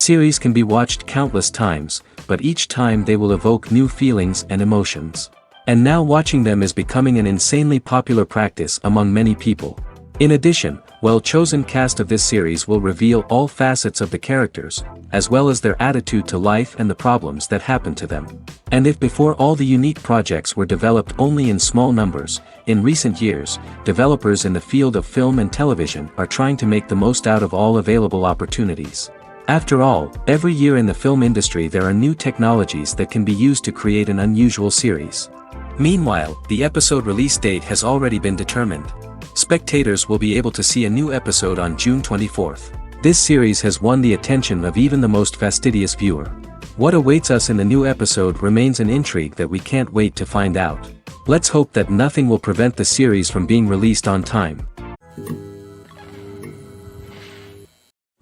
Series can be watched countless times, but each time they will evoke new feelings and emotions. And now watching them is becoming an insanely popular practice among many people. In addition, well-chosen cast of this series will reveal all facets of the characters, as well as their attitude to life and the problems that happen to them. And if before all the unique projects were developed only in small numbers, in recent years, developers in the field of film and television are trying to make the most out of all available opportunities. After all, every year in the film industry there are new technologies that can be used to create an unusual series. Meanwhile, the episode release date has already been determined. Spectators will be able to see a new episode on June 24th. This series has won the attention of even the most fastidious viewer. What awaits us in the new episode remains an intrigue that we can't wait to find out. Let's hope that nothing will prevent the series from being released on time.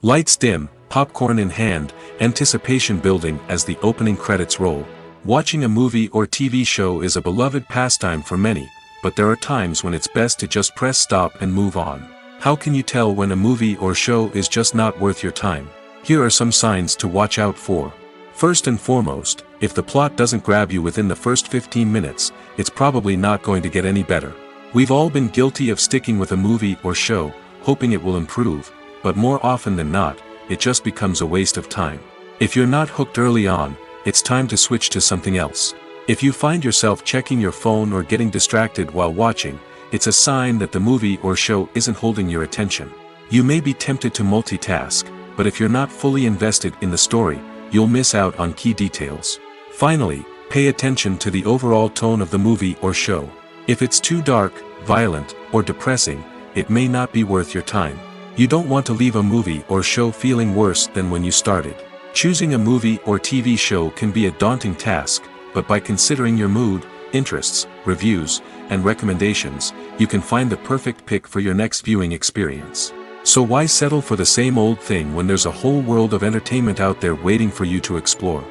Lights dim, popcorn in hand, anticipation building as the opening credits roll. Watching a movie or TV show is a beloved pastime for many, but there are times when it's best to just press stop and move on. How can you tell when a movie or show is just not worth your time? Here are some signs to watch out for. First and foremost, if the plot doesn't grab you within the first 15 minutes, it's probably not going to get any better. We've all been guilty of sticking with a movie or show, hoping it will improve, but more often than not, it just becomes a waste of time. If you're not hooked early on, it's time to switch to something else. If you find yourself checking your phone or getting distracted while watching, it's a sign that the movie or show isn't holding your attention. You may be tempted to multitask, but if you're not fully invested in the story, you'll miss out on key details. Finally, pay attention to the overall tone of the movie or show. If it's too dark, violent, or depressing, it may not be worth your time. You don't want to leave a movie or show feeling worse than when you started. Choosing a movie or TV show can be a daunting task, but by considering your mood, interests, reviews, and recommendations, you can find the perfect pick for your next viewing experience. So why settle for the same old thing when there's a whole world of entertainment out there waiting for you to explore?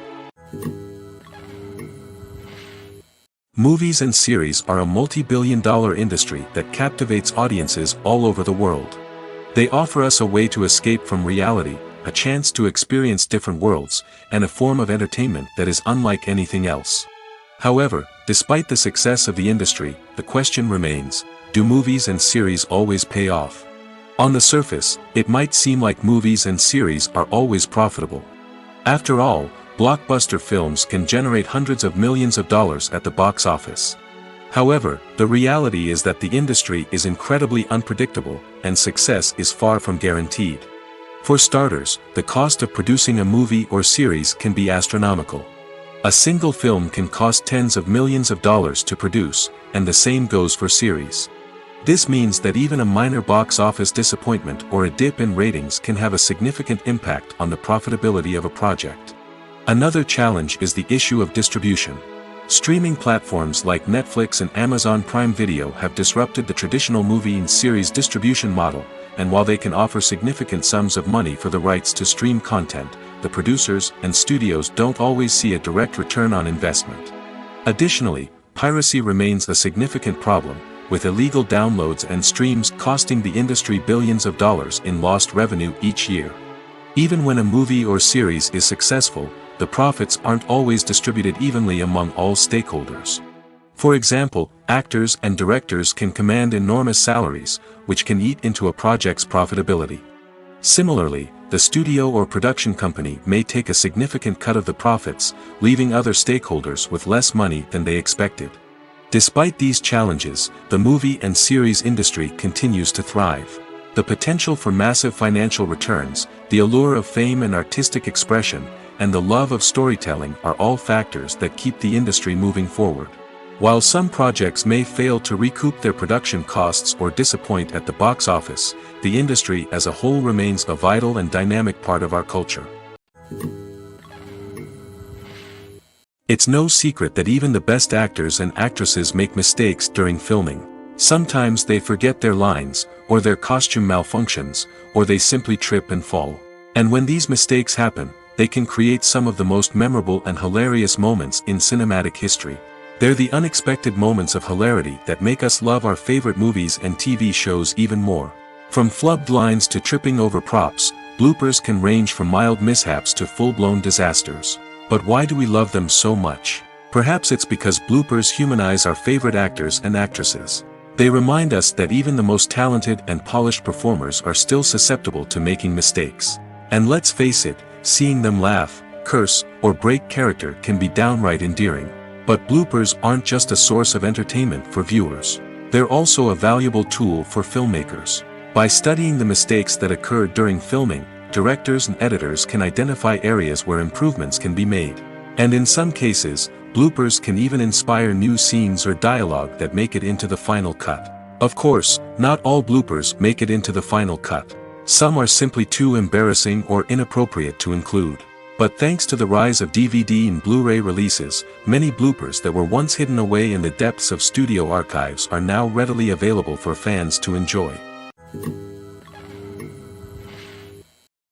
Movies and series are a multi-billion-dollar industry that captivates audiences all over the world. They offer us a way to escape from reality, a chance to experience different worlds, and a form of entertainment that is unlike anything else. However, despite the success of the industry, the question remains, do movies and series always pay off? On the surface, it might seem like movies and series are always profitable. After all, blockbuster films can generate hundreds of millions of dollars at the box office. However, the reality is that the industry is incredibly unpredictable, and success is far from guaranteed. For starters, the cost of producing a movie or series can be astronomical. A single film can cost tens of millions of dollars to produce, and the same goes for series. This means that even a minor box office disappointment or a dip in ratings can have a significant impact on the profitability of a project. Another challenge is the issue of distribution. Streaming platforms like Netflix and Amazon Prime Video have disrupted the traditional movie and series distribution model, and while they can offer significant sums of money for the rights to stream content, the producers and studios don't always see a direct return on investment. Additionally, piracy remains a significant problem, with illegal downloads and streams costing the industry billions of dollars in lost revenue each year. Even when a movie or series is successful, the profits aren't always distributed evenly among all stakeholders. For example, actors and directors can command enormous salaries, which can eat into a project's profitability. Similarly, the studio or production company may take a significant cut of the profits, leaving other stakeholders with less money than they expected. Despite these challenges, the movie and series industry continues to thrive. The potential for massive financial returns, the allure of fame and artistic expression, and the love of storytelling are all factors that keep the industry moving forward. While some projects may fail to recoup their production costs or disappoint at the box office, the industry as a whole remains a vital and dynamic part of our culture. It's no secret that even the best actors and actresses make mistakes during filming. Sometimes they forget their lines, or their costume malfunctions, or they simply trip and fall. And when these mistakes happen, they can create some of the most memorable and hilarious moments in cinematic history. They're the unexpected moments of hilarity that make us love our favorite movies and TV shows even more. From flubbed lines to tripping over props, bloopers can range from mild mishaps to full-blown disasters. But why do we love them so much? Perhaps it's because bloopers humanize our favorite actors and actresses. They remind us that even the most talented and polished performers are still susceptible to making mistakes. And let's face it, seeing them laugh, curse, or break character can be downright endearing. But bloopers aren't just a source of entertainment for viewers. They're also a valuable tool for filmmakers. By studying the mistakes that occur during filming, directors and editors can identify areas where improvements can be made. And in some cases, bloopers can even inspire new scenes or dialogue that make it into the final cut. Of course, not all bloopers make it into the final cut. Some are simply too embarrassing or inappropriate to include. But thanks to the rise of DVD and Blu-ray releases, many bloopers that were once hidden away in the depths of studio archives are now readily available for fans to enjoy.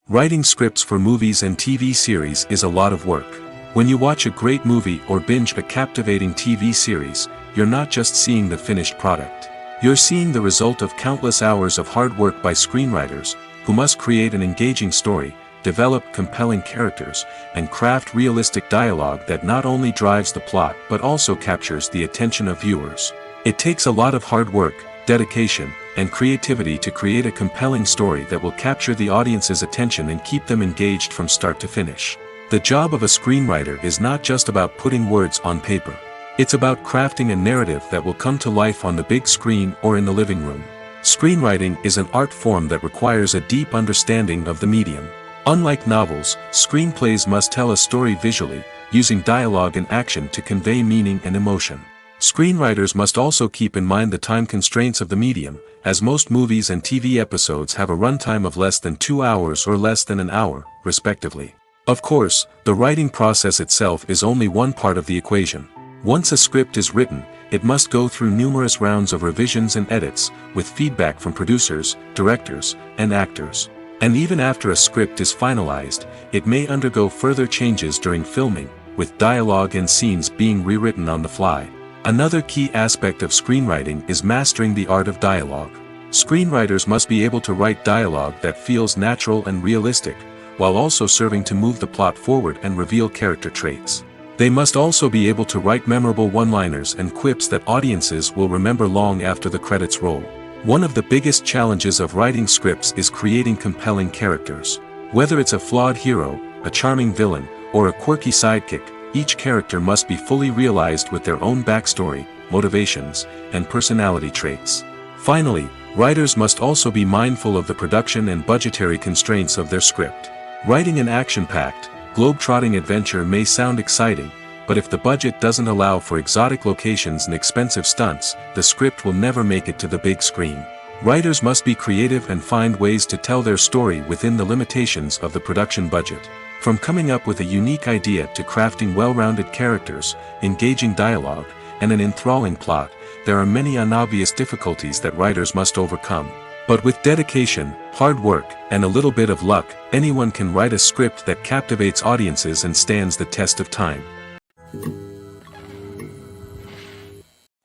Writing scripts for movies and TV series is a lot of work. When you watch a great movie or binge a captivating TV series, you're not just seeing the finished product. You're seeing the result of countless hours of hard work by screenwriters, who must create an engaging story, develop compelling characters, and craft realistic dialogue that not only drives the plot but also captures the attention of viewers. It takes a lot of hard work, dedication, and creativity to create a compelling story that will capture the audience's attention and keep them engaged from start to finish. The job of a screenwriter is not just about putting words on paper. It's about crafting a narrative that will come to life on the big screen or in the living room. Screenwriting is an art form that requires a deep understanding of the medium. Unlike novels, screenplays must tell a story visually, using dialogue and action to convey meaning and emotion. Screenwriters must also keep in mind the time constraints of the medium, as most movies and TV episodes have a runtime of less than 2 hours or less than an hour, respectively. Of course, the writing process itself is only one part of the equation. Once a script is written, it must go through numerous rounds of revisions and edits, with feedback from producers, directors, and actors. And even after a script is finalized, it may undergo further changes during filming, with dialogue and scenes being rewritten on the fly. Another key aspect of screenwriting is mastering the art of dialogue. Screenwriters must be able to write dialogue that feels natural and realistic, while also serving to move the plot forward and reveal character traits. They must also be able to write memorable one-liners and quips that audiences will remember long after the credits roll. One of the biggest challenges of writing scripts is creating compelling characters. Whether it's a flawed hero, a charming villain, or a quirky sidekick, each character must be fully realized with their own backstory, motivations, and personality traits. Finally, writers must also be mindful of the production and budgetary constraints of their script. Writing an action-packed, globe-trotting adventure may sound exciting, but if the budget doesn't allow for exotic locations and expensive stunts, the script will never make it to the big screen. Writers must be creative and find ways to tell their story within the limitations of the production budget. From coming up with a unique idea to crafting well-rounded characters, engaging dialogue, and an enthralling plot, there are many unobvious difficulties that writers must overcome. But with dedication, hard work, and a little bit of luck, anyone can write a script that captivates audiences and stands the test of time.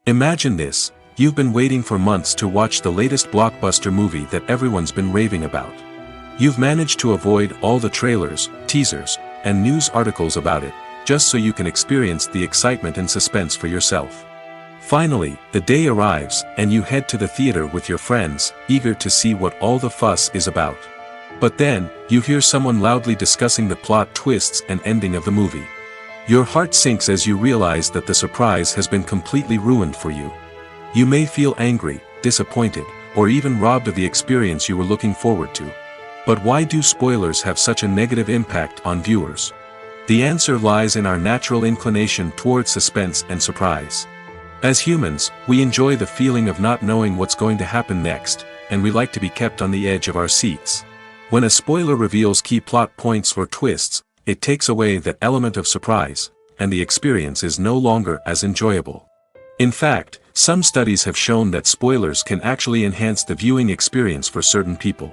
Imagine this: you've been waiting for months to watch the latest blockbuster movie that everyone's been raving about. You've managed to avoid all the trailers, teasers, and news articles about it, just so you can experience the excitement and suspense for yourself. Finally, the day arrives, and you head to the theater with your friends, eager to see what all the fuss is about. But then, you hear someone loudly discussing the plot twists and ending of the movie. Your heart sinks as you realize that the surprise has been completely ruined for you. You may feel angry, disappointed, or even robbed of the experience you were looking forward to. But why do spoilers have such a negative impact on viewers? The answer lies in our natural inclination towards suspense and surprise. As humans, we enjoy the feeling of not knowing what's going to happen next, and we like to be kept on the edge of our seats. When a spoiler reveals key plot points or twists, it takes away that element of surprise, and the experience is no longer as enjoyable. In fact, some studies have shown that spoilers can actually enhance the viewing experience for certain people.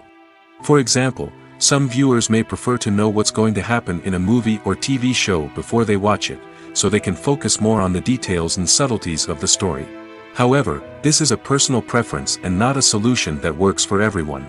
For example, some viewers may prefer to know what's going to happen in a movie or TV show before they watch it, so they can focus more on the details and subtleties of the story. However, this is a personal preference and not a solution that works for everyone.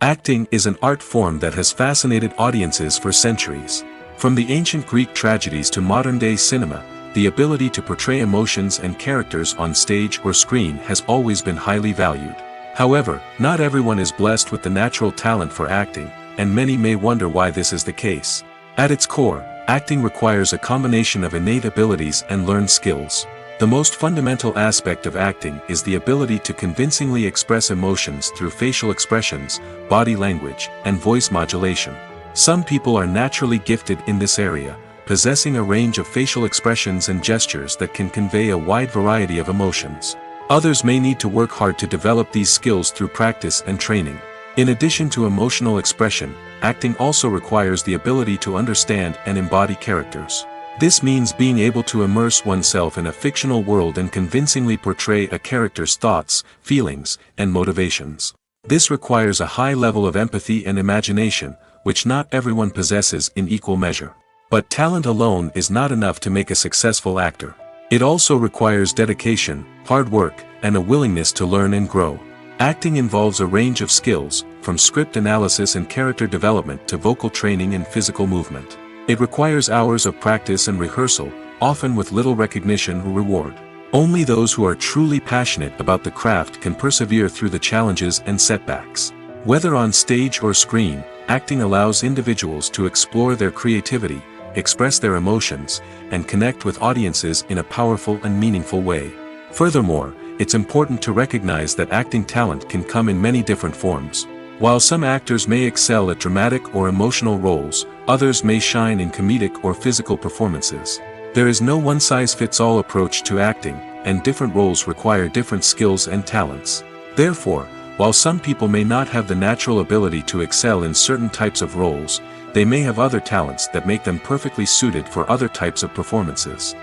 Acting is an art form that has fascinated audiences for centuries. From the ancient Greek tragedies to modern-day cinema, the ability to portray emotions and characters on stage or screen has always been highly valued. However, not everyone is blessed with the natural talent for acting, and many may wonder why this is the case. At its core, acting requires a combination of innate abilities and learned skills. The most fundamental aspect of acting is the ability to convincingly express emotions through facial expressions, body language, and voice modulation. Some people are naturally gifted in this area, possessing a range of facial expressions and gestures that can convey a wide variety of emotions. Others may need to work hard to develop these skills through practice and training. In addition to emotional expression, acting also requires the ability to understand and embody characters. This means being able to immerse oneself in a fictional world and convincingly portray a character's thoughts, feelings, and motivations. This requires a high level of empathy and imagination, which not everyone possesses in equal measure. But talent alone is not enough to make a successful actor. It also requires dedication, hard work, and a willingness to learn and grow. Acting involves a range of skills, from script analysis and character development to vocal training and physical movement. It requires hours of practice and rehearsal, often with little recognition or reward. Only those who are truly passionate about the craft can persevere through the challenges and setbacks. Whether on stage or screen, acting allows individuals to explore their creativity, express their emotions, and connect with audiences in a powerful and meaningful way. Furthermore, it's important to recognize that acting talent can come in many different forms. While some actors may excel at dramatic or emotional roles, others may shine in comedic or physical performances. There is no one-size-fits-all approach to acting, and different roles require different skills and talents. Therefore, while some people may not have the natural ability to excel in certain types of roles, they may have other talents that make them perfectly suited for other types of performances.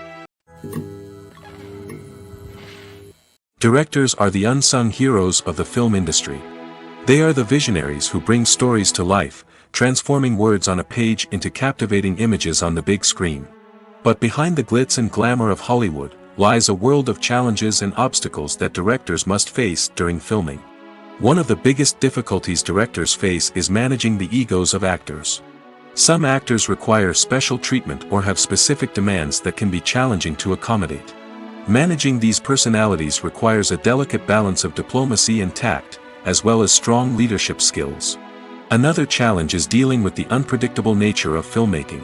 Directors are the unsung heroes of the film industry. They are the visionaries who bring stories to life, transforming words on a page into captivating images on the big screen. But behind the glitz and glamour of Hollywood, lies a world of challenges and obstacles that directors must face during filming. One of the biggest difficulties directors face is managing the egos of actors. Some actors require special treatment or have specific demands that can be challenging to accommodate. Managing these personalities requires a delicate balance of diplomacy and tact, as well as strong leadership skills. Another challenge is dealing with the unpredictable nature of filmmaking.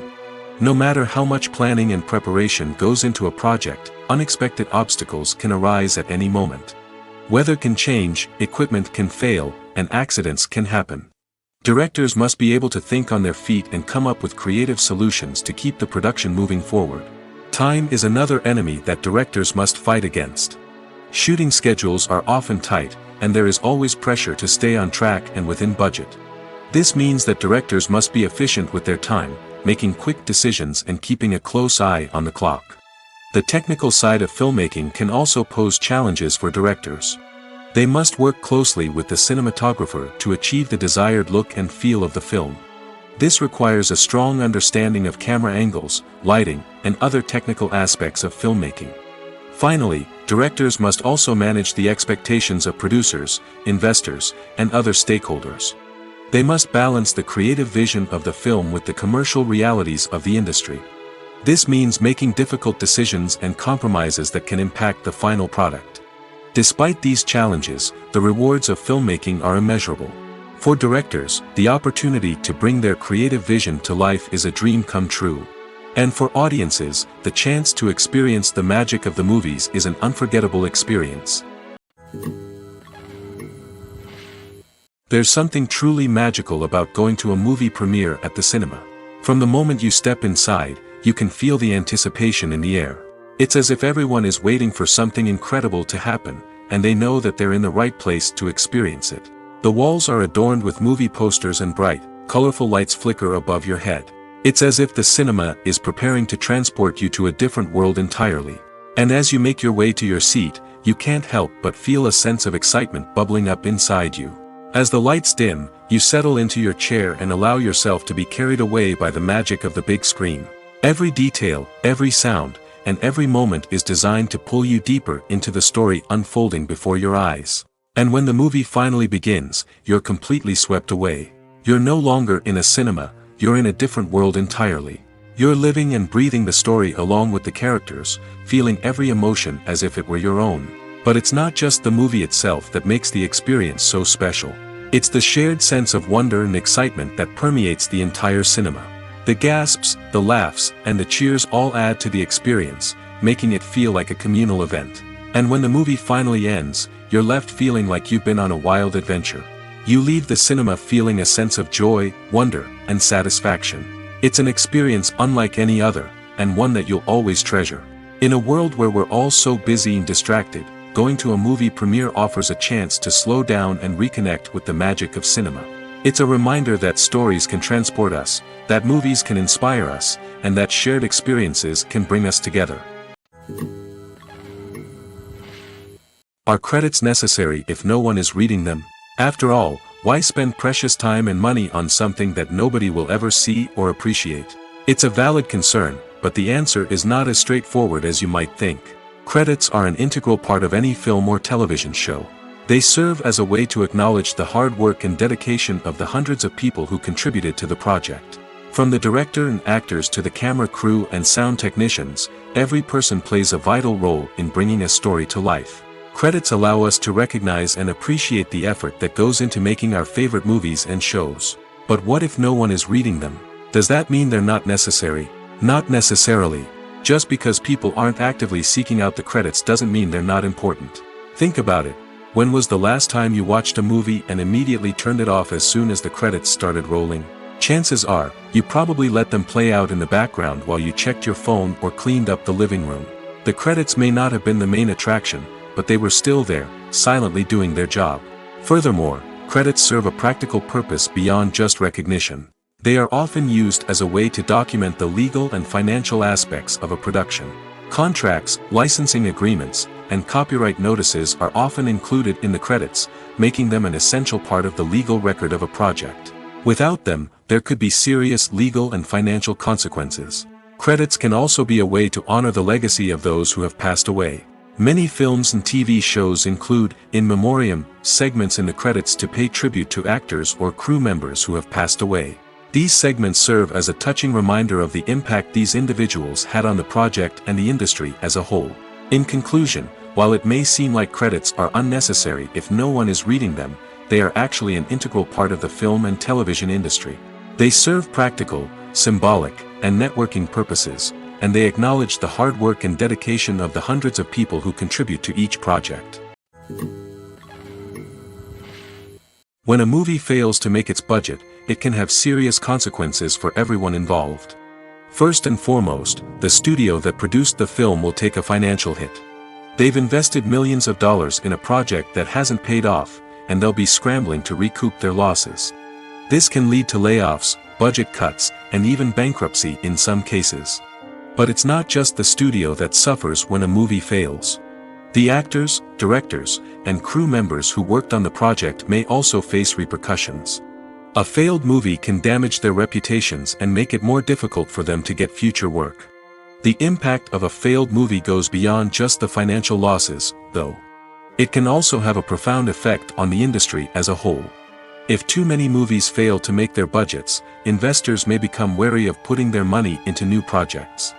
No matter how much planning and preparation goes into a project, unexpected obstacles can arise at any moment. Weather can change, equipment can fail, and accidents can happen. Directors must be able to think on their feet and come up with creative solutions to keep the production moving forward. Time is another enemy that directors must fight against. Shooting schedules are often tight, and there is always pressure to stay on track and within budget. This means that directors must be efficient with their time, making quick decisions and keeping a close eye on the clock. The technical side of filmmaking can also pose challenges for directors. They must work closely with the cinematographer to achieve the desired look and feel of the film. This requires a strong understanding of camera angles, lighting, and other technical aspects of filmmaking. Finally, directors must also manage the expectations of producers, investors, and other stakeholders. They must balance the creative vision of the film with the commercial realities of the industry. This means making difficult decisions and compromises that can impact the final product. Despite these challenges, the rewards of filmmaking are immeasurable. For directors, the opportunity to bring their creative vision to life is a dream come true. And for audiences, the chance to experience the magic of the movies is an unforgettable experience. There's something truly magical about going to a movie premiere at the cinema. From the moment you step inside, you can feel the anticipation in the air. It's as if everyone is waiting for something incredible to happen, and they know that they're in the right place to experience it. The walls are adorned with movie posters and bright, colorful lights flicker above your head. It's as if the cinema is preparing to transport you to a different world entirely. And as you make your way to your seat, you can't help but feel a sense of excitement bubbling up inside you. As the lights dim, you settle into your chair and allow yourself to be carried away by the magic of the big screen. Every detail, every sound, and every moment is designed to pull you deeper into the story unfolding before your eyes. And when the movie finally begins, you're completely swept away. You're no longer in a cinema, you're in a different world entirely. You're living and breathing the story along with the characters, feeling every emotion as if it were your own. But it's not just the movie itself that makes the experience so special. It's the shared sense of wonder and excitement that permeates the entire cinema. The gasps, the laughs, and the cheers all add to the experience, making it feel like a communal event. And when the movie finally ends, you're left feeling like you've been on a wild adventure. You leave the cinema feeling a sense of joy, wonder, and satisfaction. It's an experience unlike any other, and one that you'll always treasure. In a world where we're all so busy and distracted, going to a movie premiere offers a chance to slow down and reconnect with the magic of cinema. It's a reminder that stories can transport us, that movies can inspire us, and that shared experiences can bring us together. Are credits necessary if no one is reading them? After all, why spend precious time and money on something that nobody will ever see or appreciate? It's a valid concern, but the answer is not as straightforward as you might think. Credits are an integral part of any film or television show. They serve as a way to acknowledge the hard work and dedication of the hundreds of people who contributed to the project. From the director and actors to the camera crew and sound technicians, every person plays a vital role in bringing a story to life. Credits allow us to recognize and appreciate the effort that goes into making our favorite movies and shows. But what if no one is reading them? Does that mean they're not necessary? Not necessarily. Just because people aren't actively seeking out the credits doesn't mean they're not important. Think about it. When was the last time you watched a movie and immediately turned it off as soon as the credits started rolling? Chances are, you probably let them play out in the background while you checked your phone or cleaned up the living room. The credits may not have been the main attraction, but they were still there, silently doing their job. Furthermore, credits serve a practical purpose beyond just recognition. They are often used as a way to document the legal and financial aspects of a production. Contracts, licensing agreements, and copyright notices are often included in the credits, making them an essential part of the legal record of a project. Without them, there could be serious legal and financial consequences. Credits can also be a way to honor the legacy of those who have passed away. Many films and TV shows include, in memoriam, segments in the credits to pay tribute to actors or crew members who have passed away. These segments serve as a touching reminder of the impact these individuals had on the project and the industry as a whole. In conclusion, while it may seem like credits are unnecessary if no one is reading them, they are actually an integral part of the film and television industry. They serve practical, symbolic, and networking purposes, and they acknowledge the hard work and dedication of the hundreds of people who contribute to each project. When a movie fails to make its budget, it can have serious consequences for everyone involved. First and foremost, the studio that produced the film will take a financial hit. They've invested millions of dollars in a project that hasn't paid off, and they'll be scrambling to recoup their losses. This can lead to layoffs, budget cuts, and even bankruptcy in some cases. But it's not just the studio that suffers when a movie fails. The actors, directors, and crew members who worked on the project may also face repercussions. A failed movie can damage their reputations and make it more difficult for them to get future work. The impact of a failed movie goes beyond just the financial losses, though. It can also have a profound effect on the industry as a whole. If too many movies fail to make their budgets, investors may become wary of putting their money into new projects.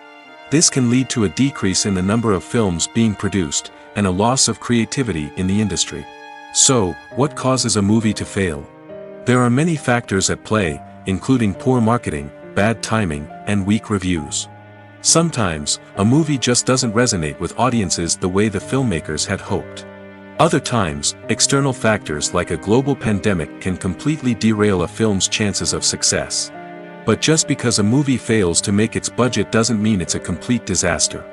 This can lead to a decrease in the number of films being produced, and a loss of creativity in the industry. So, what causes a movie to fail? There are many factors at play, including poor marketing, bad timing, and weak reviews. Sometimes, a movie just doesn't resonate with audiences the way the filmmakers had hoped. Other times, external factors like a global pandemic can completely derail a film's chances of success. But just because a movie fails to make its budget doesn't mean it's a complete disaster.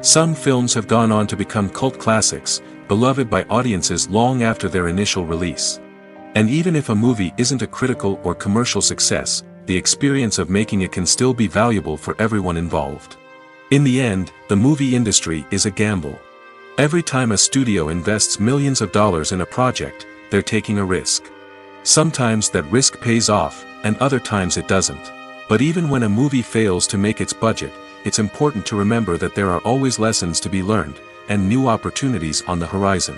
Some films have gone on to become cult classics, beloved by audiences long after their initial release. And even if a movie isn't a critical or commercial success, the experience of making it can still be valuable for everyone involved. In the end, the movie industry is a gamble. Every time a studio invests millions of dollars in a project, they're taking a risk. Sometimes that risk pays off, and other times it doesn't. But even when a movie fails to make its budget, it's important to remember that there are always lessons to be learned, and new opportunities on the horizon.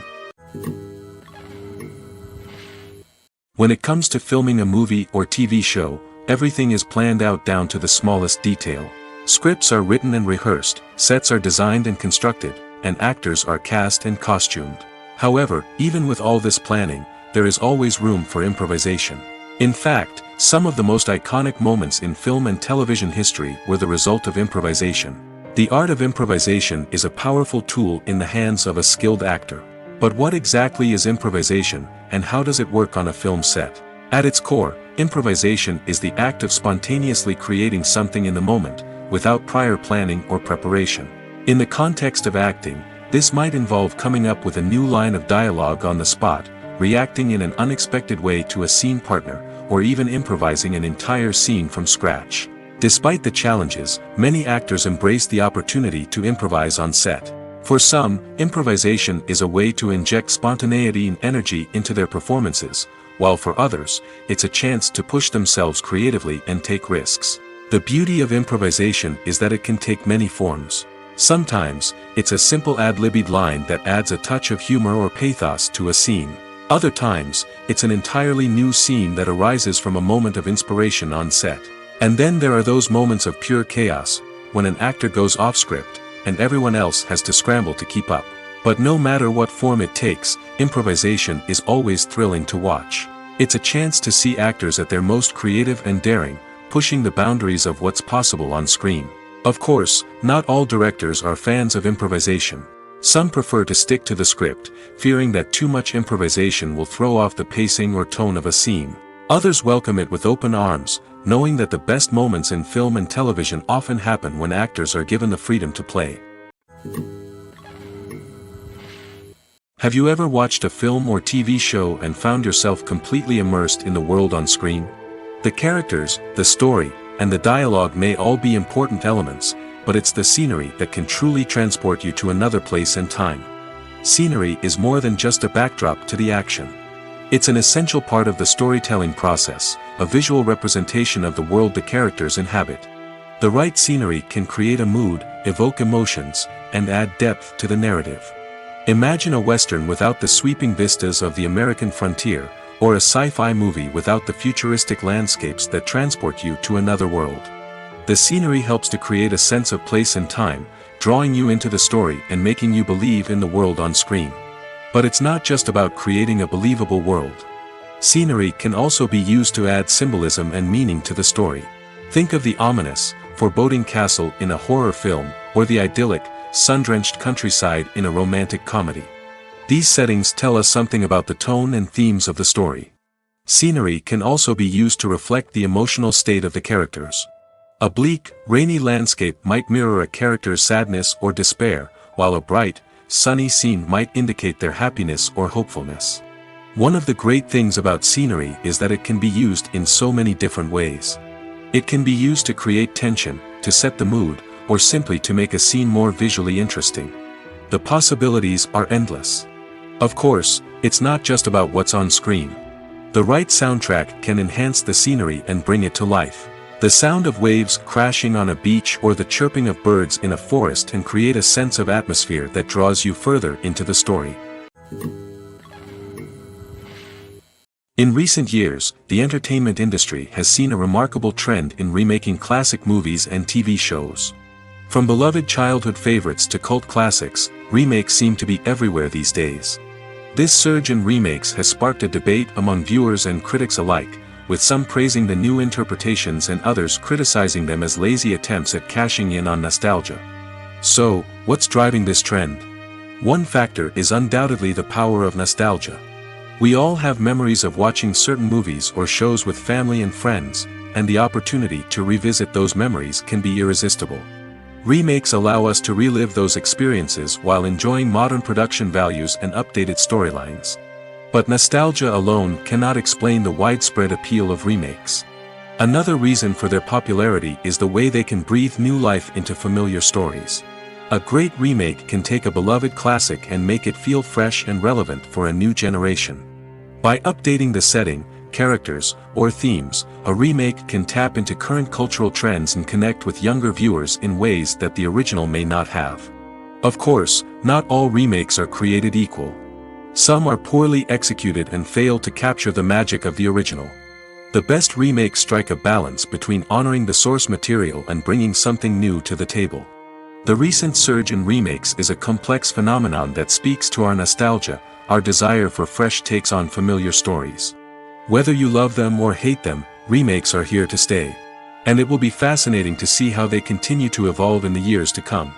When it comes to filming a movie or TV show, everything is planned out down to the smallest detail. Scripts are written and rehearsed, sets are designed and constructed, and actors are cast and costumed. However, even with all this planning, there is always room for improvisation. In fact, some of the most iconic moments in film and television history were the result of improvisation. The art of improvisation is a powerful tool in the hands of a skilled actor. But what exactly is improvisation, and how does it work on a film set? At its core, improvisation is the act of spontaneously creating something in the moment, without prior planning or preparation. In the context of acting, this might involve coming up with a new line of dialogue on the spot, reacting in an unexpected way to a scene partner, or even improvising an entire scene from scratch. Despite the challenges, many actors embrace the opportunity to improvise on set. For some, improvisation is a way to inject spontaneity and energy into their performances, while for others, it's a chance to push themselves creatively and take risks. The beauty of improvisation is that it can take many forms. Sometimes, it's a simple ad-libbed line that adds a touch of humor or pathos to a scene. Other times, it's an entirely new scene that arises from a moment of inspiration on set. And then there are those moments of pure chaos, when an actor goes off script, and everyone else has to scramble to keep up. But no matter what form it takes, improvisation is always thrilling to watch. It's a chance to see actors at their most creative and daring, pushing the boundaries of what's possible on screen. Of course, not all directors are fans of improvisation. Some prefer to stick to the script, fearing that too much improvisation will throw off the pacing or tone of a scene. Others welcome it with open arms, knowing that the best moments in film and television often happen when actors are given the freedom to play. Have you ever watched a film or TV show and found yourself completely immersed in the world on screen? The characters, the story, and the dialogue may all be important elements, but it's the scenery that can truly transport you to another place and time. Scenery is more than just a backdrop to the action. It's an essential part of the storytelling process, a visual representation of the world the characters inhabit. The right scenery can create a mood, evoke emotions, and add depth to the narrative. Imagine a Western without the sweeping vistas of the American frontier, or a sci-fi movie without the futuristic landscapes that transport you to another world. The scenery helps to create a sense of place and time, drawing you into the story and making you believe in the world on screen. But it's not just about creating a believable world. Scenery can also be used to add symbolism and meaning to the story. Think of the ominous, foreboding castle in a horror film, or the idyllic, sun-drenched countryside in a romantic comedy. These settings tell us something about the tone and themes of the story. Scenery can also be used to reflect the emotional state of the characters. A bleak, rainy landscape might mirror a character's sadness or despair, while a bright, sunny scene might indicate their happiness or hopefulness. One of the great things about scenery is that it can be used in so many different ways. It can be used to create tension, to set the mood, or simply to make a scene more visually interesting. The possibilities are endless. Of course, it's not just about what's on screen. The right soundtrack can enhance the scenery and bring it to life. The sound of waves crashing on a beach or the chirping of birds in a forest can create a sense of atmosphere that draws you further into the story. In recent years, the entertainment industry has seen a remarkable trend in remaking classic movies and TV shows. From beloved childhood favorites to cult classics, remakes seem to be everywhere these days. This surge in remakes has sparked a debate among viewers and critics alike, with some praising the new interpretations and others criticizing them as lazy attempts at cashing in on nostalgia. So, what's driving this trend? One factor is undoubtedly the power of nostalgia. We all have memories of watching certain movies or shows with family and friends, and the opportunity to revisit those memories can be irresistible. Remakes allow us to relive those experiences while enjoying modern production values and updated storylines. But nostalgia alone cannot explain the widespread appeal of remakes. Another reason for their popularity is the way they can breathe new life into familiar stories. A great remake can take a beloved classic and make it feel fresh and relevant for a new generation. By updating the setting, characters, or themes, a remake can tap into current cultural trends and connect with younger viewers in ways that the original may not have. Of course, not all remakes are created equal. Some are poorly executed and fail to capture the magic of the original. The best remakes strike a balance between honoring the source material and bringing something new to the table. The recent surge in remakes is a complex phenomenon that speaks to our nostalgia, our desire for fresh takes on familiar stories. Whether you love them or hate them, remakes are here to stay. And it will be fascinating to see how they continue to evolve in the years to come.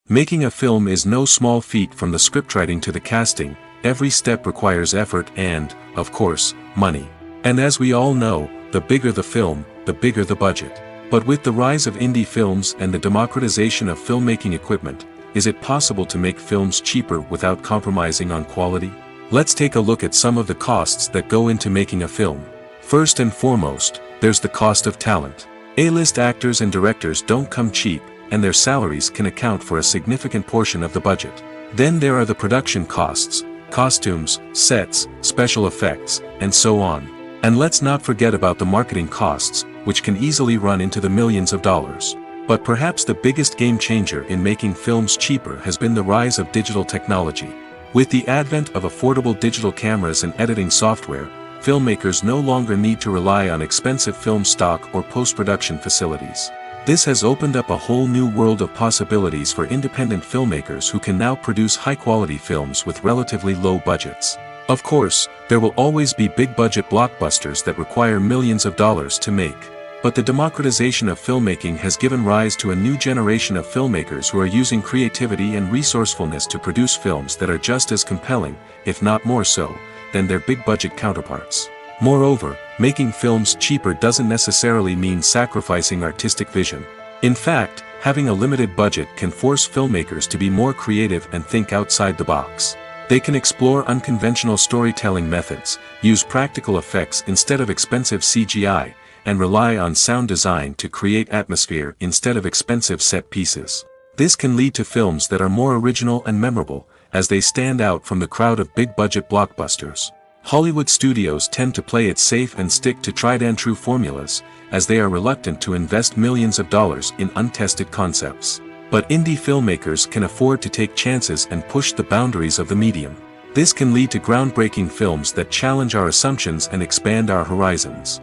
Making a film is no small feat. From the scriptwriting to the casting, every step requires effort and, of course, money. And as we all know, the bigger the film, the bigger the budget. But with the rise of indie films and the democratization of filmmaking equipment, is it possible to make films cheaper without compromising on quality? Let's take a look at some of the costs that go into making a film. First and foremost, there's the cost of talent. A-list actors and directors don't come cheap, and their salaries can account for a significant portion of the budget. Then there are the production costs, costumes, sets, special effects, and so on. And let's not forget about the marketing costs, which can easily run into the millions of dollars. But perhaps the biggest game changer in making films cheaper has been the rise of digital technology. With the advent of affordable digital cameras and editing software, filmmakers no longer need to rely on expensive film stock or post-production facilities. This has opened up a whole new world of possibilities for independent filmmakers who can now produce high-quality films with relatively low budgets. Of course, there will always be big-budget blockbusters that require millions of dollars to make. But the democratization of filmmaking has given rise to a new generation of filmmakers who are using creativity and resourcefulness to produce films that are just as compelling, if not more so, than their big-budget counterparts. Moreover, making films cheaper doesn't necessarily mean sacrificing artistic vision. In fact, having a limited budget can force filmmakers to be more creative and think outside the box. They can explore unconventional storytelling methods, use practical effects instead of expensive CGI, and rely on sound design to create atmosphere instead of expensive set pieces. This can lead to films that are more original and memorable, as they stand out from the crowd of big-budget blockbusters. Hollywood studios tend to play it safe and stick to tried-and-true formulas, as they are reluctant to invest millions of dollars in untested concepts. But indie filmmakers can afford to take chances and push the boundaries of the medium. This can lead to groundbreaking films that challenge our assumptions and expand our horizons.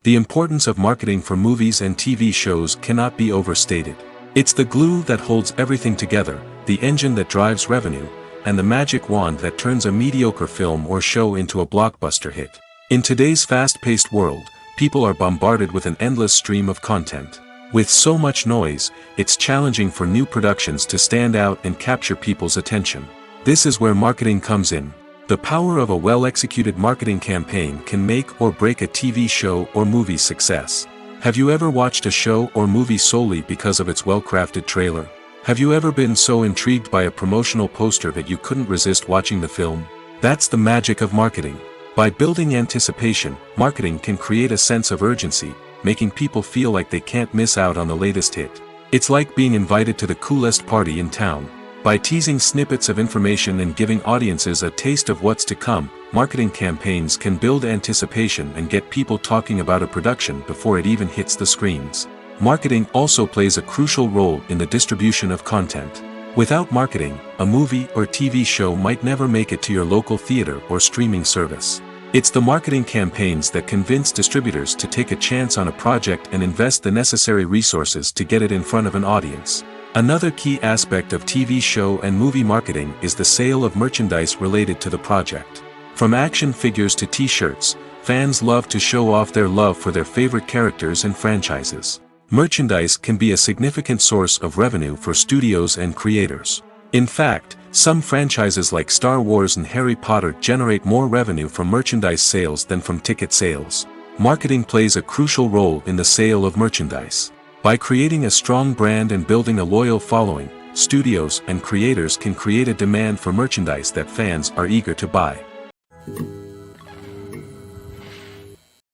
The importance of marketing for movies and TV shows cannot be overstated. It's the glue that holds everything together, the engine that drives revenue, and the magic wand that turns a mediocre film or show into a blockbuster hit. In today's fast-paced world, people are bombarded with an endless stream of content. With so much noise, it's challenging for new productions to stand out and capture people's attention. This is where marketing comes in. The power of a well-executed marketing campaign can make or break a TV show or movie's success. Have you ever watched a show or movie solely because of its well-crafted trailer? Have you ever been so intrigued by a promotional poster that you couldn't resist watching the film? That's the magic of marketing. By building anticipation, marketing can create a sense of urgency, making people feel like they can't miss out on the latest hit. It's like being invited to the coolest party in town. By teasing snippets of information and giving audiences a taste of what's to come, marketing campaigns can build anticipation and get people talking about a production before it even hits the screens. Marketing also plays a crucial role in the distribution of content. Without marketing, a movie or TV show might never make it to your local theater or streaming service. It's the marketing campaigns that convince distributors to take a chance on a project and invest the necessary resources to get it in front of an audience. Another key aspect of TV show and movie marketing is the sale of merchandise related to the project. From action figures to t-shirts, fans love to show off their love for their favorite characters and franchises. Merchandise can be a significant source of revenue for studios and creators. In fact, some franchises like Star Wars and Harry Potter generate more revenue from merchandise sales than from ticket sales. Marketing plays a crucial role in the sale of merchandise. By creating a strong brand and building a loyal following, studios and creators can create a demand for merchandise that fans are eager to buy.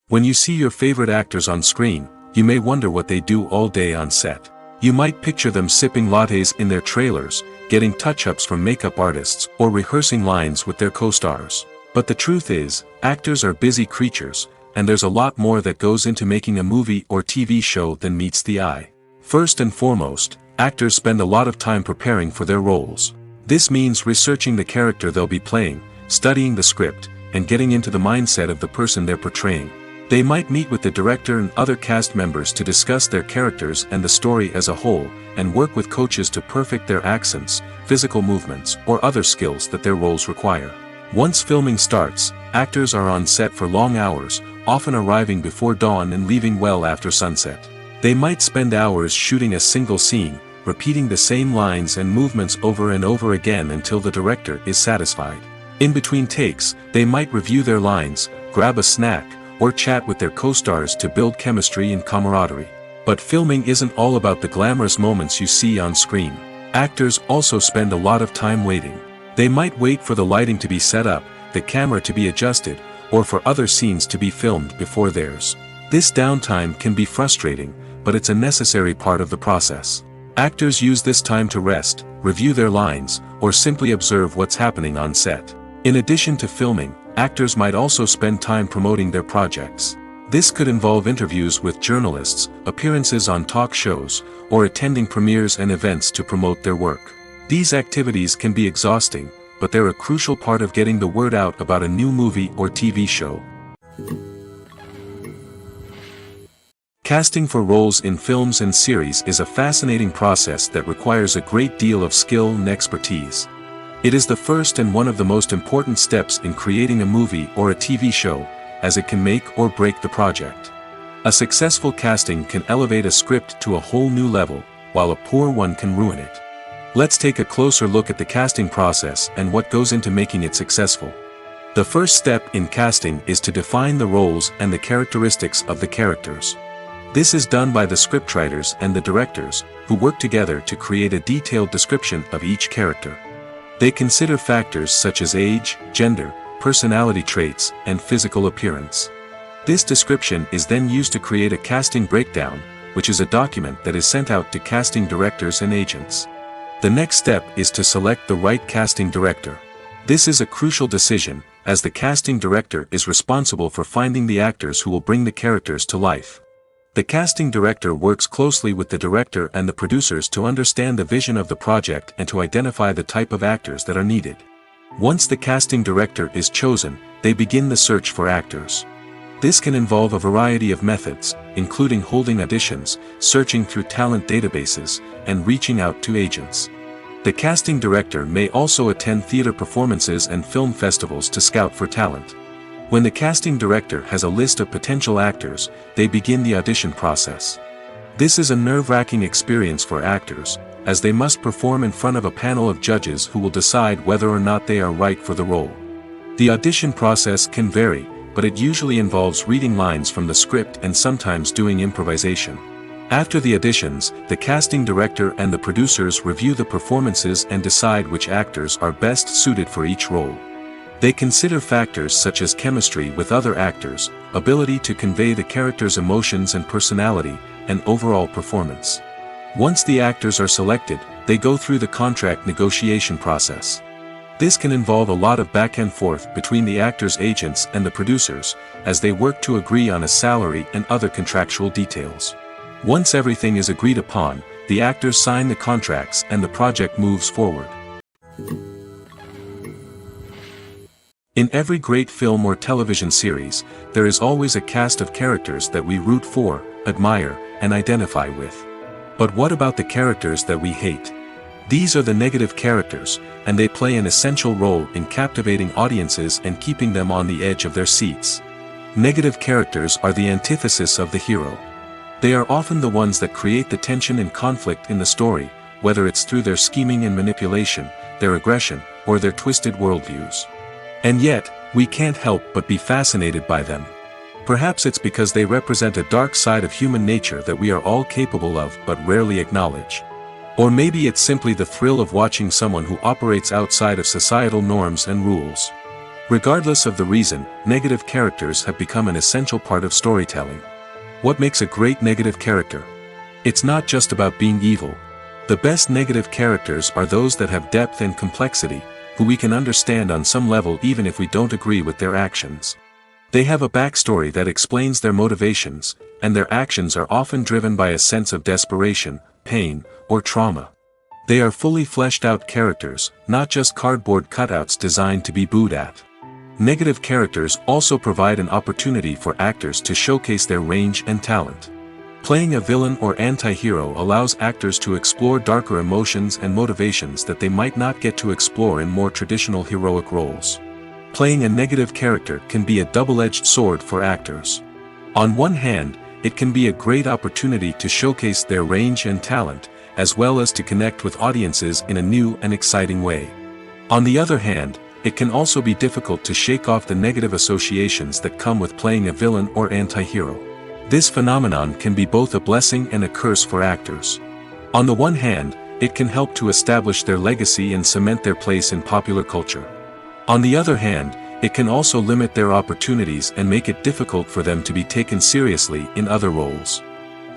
When you see your favorite actors on screen, you may wonder what they do all day on set. You might picture them sipping lattes in their trailers, getting touch-ups from makeup artists, or rehearsing lines with their co-stars. But the truth is, actors are busy creatures, and there's a lot more that goes into making a movie or TV show than meets the eye. First and foremost, actors spend a lot of time preparing for their roles. This means researching the character they'll be playing, studying the script, and getting into the mindset of the person they're portraying. They might meet with the director and other cast members to discuss their characters and the story as a whole, and work with coaches to perfect their accents, physical movements, or other skills that their roles require. Once filming starts, actors are on set for long hours, often arriving before dawn and leaving well after sunset. They might spend hours shooting a single scene, repeating the same lines and movements over and over again until the director is satisfied. In between takes, they might review their lines, grab a snack, or chat with their co-stars to build chemistry and camaraderie. But filming isn't all about the glamorous moments you see on screen. Actors also spend a lot of time waiting. They might wait for the lighting to be set up, the camera to be adjusted, or for other scenes to be filmed before theirs. This downtime can be frustrating, but it's a necessary part of the process. Actors use this time to rest, review their lines, or simply observe what's happening on set. In addition to filming, actors might also spend time promoting their projects. This could involve interviews with journalists, appearances on talk shows, or attending premieres and events to promote their work. These activities can be exhausting, but they're a crucial part of getting the word out about a new movie or TV show. Casting for roles in films and series is a fascinating process that requires a great deal of skill and expertise. It is the first and one of the most important steps in creating a movie or a TV show, as it can make or break the project. A successful casting can elevate a script to a whole new level, while a poor one can ruin it. Let's take a closer look at the casting process and what goes into making it successful. The first step in casting is to define the roles and the characteristics of the characters. This is done by the scriptwriters and the directors, who work together to create a detailed description of each character. They consider factors such as age, gender, personality traits, and physical appearance. This description is then used to create a casting breakdown, which is a document that is sent out to casting directors and agents. The next step is to select the right casting director. This is a crucial decision, as the casting director is responsible for finding the actors who will bring the characters to life. The casting director works closely with the director and the producers to understand the vision of the project and to identify the type of actors that are needed. Once the casting director is chosen, they begin the search for actors. This can involve a variety of methods, including holding auditions, searching through talent databases, and reaching out to agents. The casting director may also attend theater performances and film festivals to scout for talent. When the casting director has a list of potential actors, they begin the audition process. This is a nerve-wracking experience for actors, as they must perform in front of a panel of judges who will decide whether or not they are right for the role. The audition process can vary, but it usually involves reading lines from the script and sometimes doing improvisation. After the auditions, the casting director and the producers review the performances and decide which actors are best suited for each role. They consider factors such as chemistry with other actors, ability to convey the character's emotions and personality, and overall performance. Once the actors are selected, they go through the contract negotiation process. This can involve a lot of back and forth between the actors' agents and the producers, as they work to agree on a salary and other contractual details. Once everything is agreed upon, the actors sign the contracts and the project moves forward. In every great film or television series, there is always a cast of characters that we root for, admire, and identify with. But what about the characters that we hate? These are the negative characters, and they play an essential role in captivating audiences and keeping them on the edge of their seats. Negative characters are the antithesis of the hero. They are often the ones that create the tension and conflict in the story, whether it's through their scheming and manipulation, their aggression, or their twisted worldviews. And yet, we can't help but be fascinated by them. Perhaps it's because they represent a dark side of human nature that we are all capable of but rarely acknowledge. Or maybe it's simply the thrill of watching someone who operates outside of societal norms and rules. Regardless of the reason, negative characters have become an essential part of storytelling. What makes a great negative character? It's not just about being evil. The best negative characters are those that have depth and complexity, who we can understand on some level even if we don't agree with their actions. They have a backstory that explains their motivations, and their actions are often driven by a sense of desperation, pain, or trauma. They are fully fleshed out characters, not just cardboard cutouts designed to be booed at. Negative characters also provide an opportunity for actors to showcase their range and talent. Playing a villain or anti-hero allows actors to explore darker emotions and motivations that they might not get to explore in more traditional heroic roles. Playing a negative character can be a double-edged sword for actors. On one hand, it can be a great opportunity to showcase their range and talent, as well as to connect with audiences in a new and exciting way. On the other hand, it can also be difficult to shake off the negative associations that come with playing a villain or anti-hero. This phenomenon can be both a blessing and a curse for actors. On the one hand, it can help to establish their legacy and cement their place in popular culture. On the other hand, it can also limit their opportunities and make it difficult for them to be taken seriously in other roles.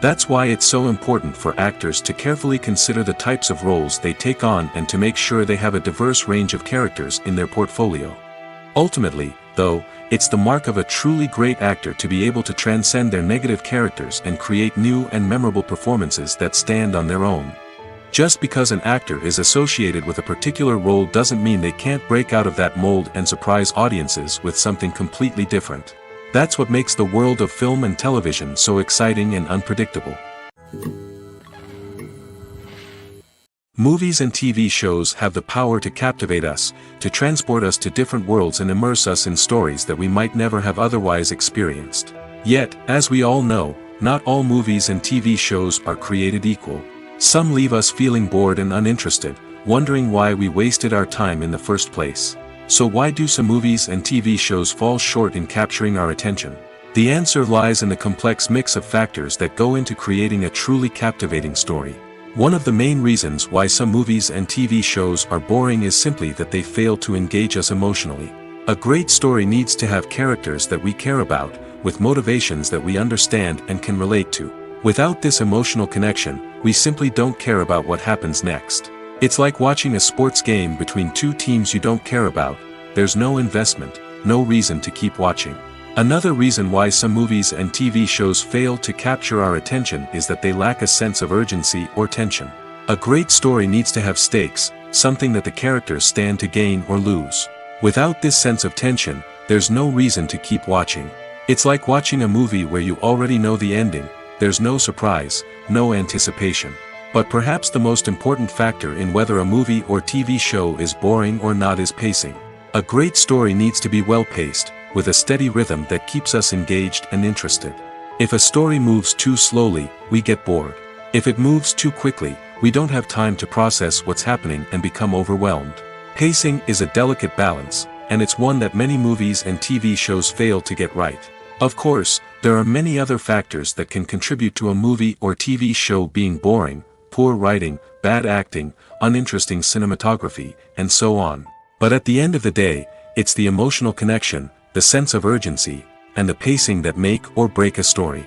That's why it's so important for actors to carefully consider the types of roles they take on and to make sure they have a diverse range of characters in their portfolio. Ultimately, though, it's the mark of a truly great actor to be able to transcend their negative characters and create new and memorable performances that stand on their own. Just because an actor is associated with a particular role doesn't mean they can't break out of that mold and surprise audiences with something completely different. That's what makes the world of film and television so exciting and unpredictable. Movies and TV shows have the power to captivate us, to transport us to different worlds and immerse us in stories that we might never have otherwise experienced. Yet, as we all know, not all movies and TV shows are created equal. Some leave us feeling bored and uninterested, wondering why we wasted our time in the first place. So why do some movies and TV shows fall short in capturing our attention? The answer lies in the complex mix of factors that go into creating a truly captivating story. One of the main reasons why some movies and TV shows are boring is simply that they fail to engage us emotionally. A great story needs to have characters that we care about, with motivations that we understand and can relate to. Without this emotional connection, we simply don't care about what happens next. It's like watching a sports game between two teams you don't care about. There's no investment, no reason to keep watching. Another reason why some movies and TV shows fail to capture our attention is that they lack a sense of urgency or tension. A great story needs to have stakes, something that the characters stand to gain or lose. Without this sense of tension, there's no reason to keep watching. It's like watching a movie where you already know the ending. There's no surprise, no anticipation. But perhaps the most important factor in whether a movie or TV show is boring or not is pacing. A great story needs to be well-paced, with a steady rhythm that keeps us engaged and interested. If a story moves too slowly, we get bored. If it moves too quickly, we don't have time to process what's happening and become overwhelmed. Pacing is a delicate balance, and it's one that many movies and TV shows fail to get right. Of course, there are many other factors that can contribute to a movie or TV show being boring: poor writing, bad acting, uninteresting cinematography, and so on. But at the end of the day, it's the emotional connection, the sense of urgency, and the pacing that make or break a story.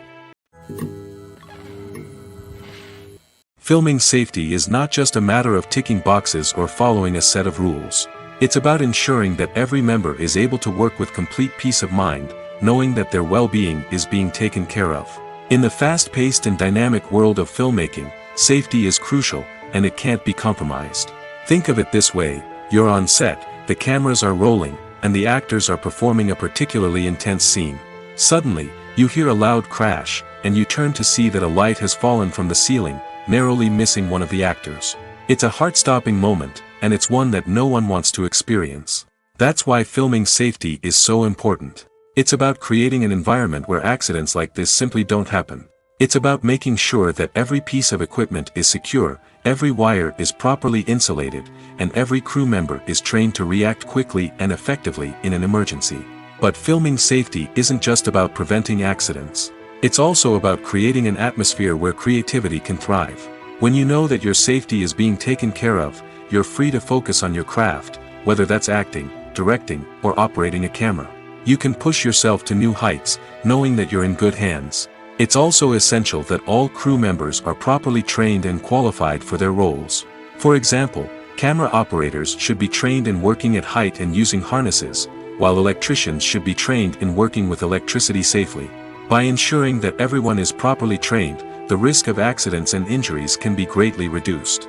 Filming safety is not just a matter of ticking boxes or following a set of rules. It's about ensuring that every member is able to work with complete peace of mind, knowing that their well-being is being taken care of. In the fast-paced and dynamic world of filmmaking, safety is crucial, and it can't be compromised. Think of it this way: you're on set, the cameras are rolling, and the actors are performing a particularly intense scene. Suddenly, you hear a loud crash, and you turn to see that a light has fallen from the ceiling, narrowly missing one of the actors. It's a heart-stopping moment, and it's one that no one wants to experience. That's why filming safety is so important. It's about creating an environment where accidents like this simply don't happen. It's about making sure that every piece of equipment is secure, every wire is properly insulated, and every crew member is trained to react quickly and effectively in an emergency. But filming safety isn't just about preventing accidents. It's also about creating an atmosphere where creativity can thrive. When you know that your safety is being taken care of, you're free to focus on your craft, whether that's acting, directing, or operating a camera. You can push yourself to new heights, knowing that you're in good hands. It's also essential that all crew members are properly trained and qualified for their roles. For example, camera operators should be trained in working at height and using harnesses, while electricians should be trained in working with electricity safely. By ensuring that everyone is properly trained, the risk of accidents and injuries can be greatly reduced.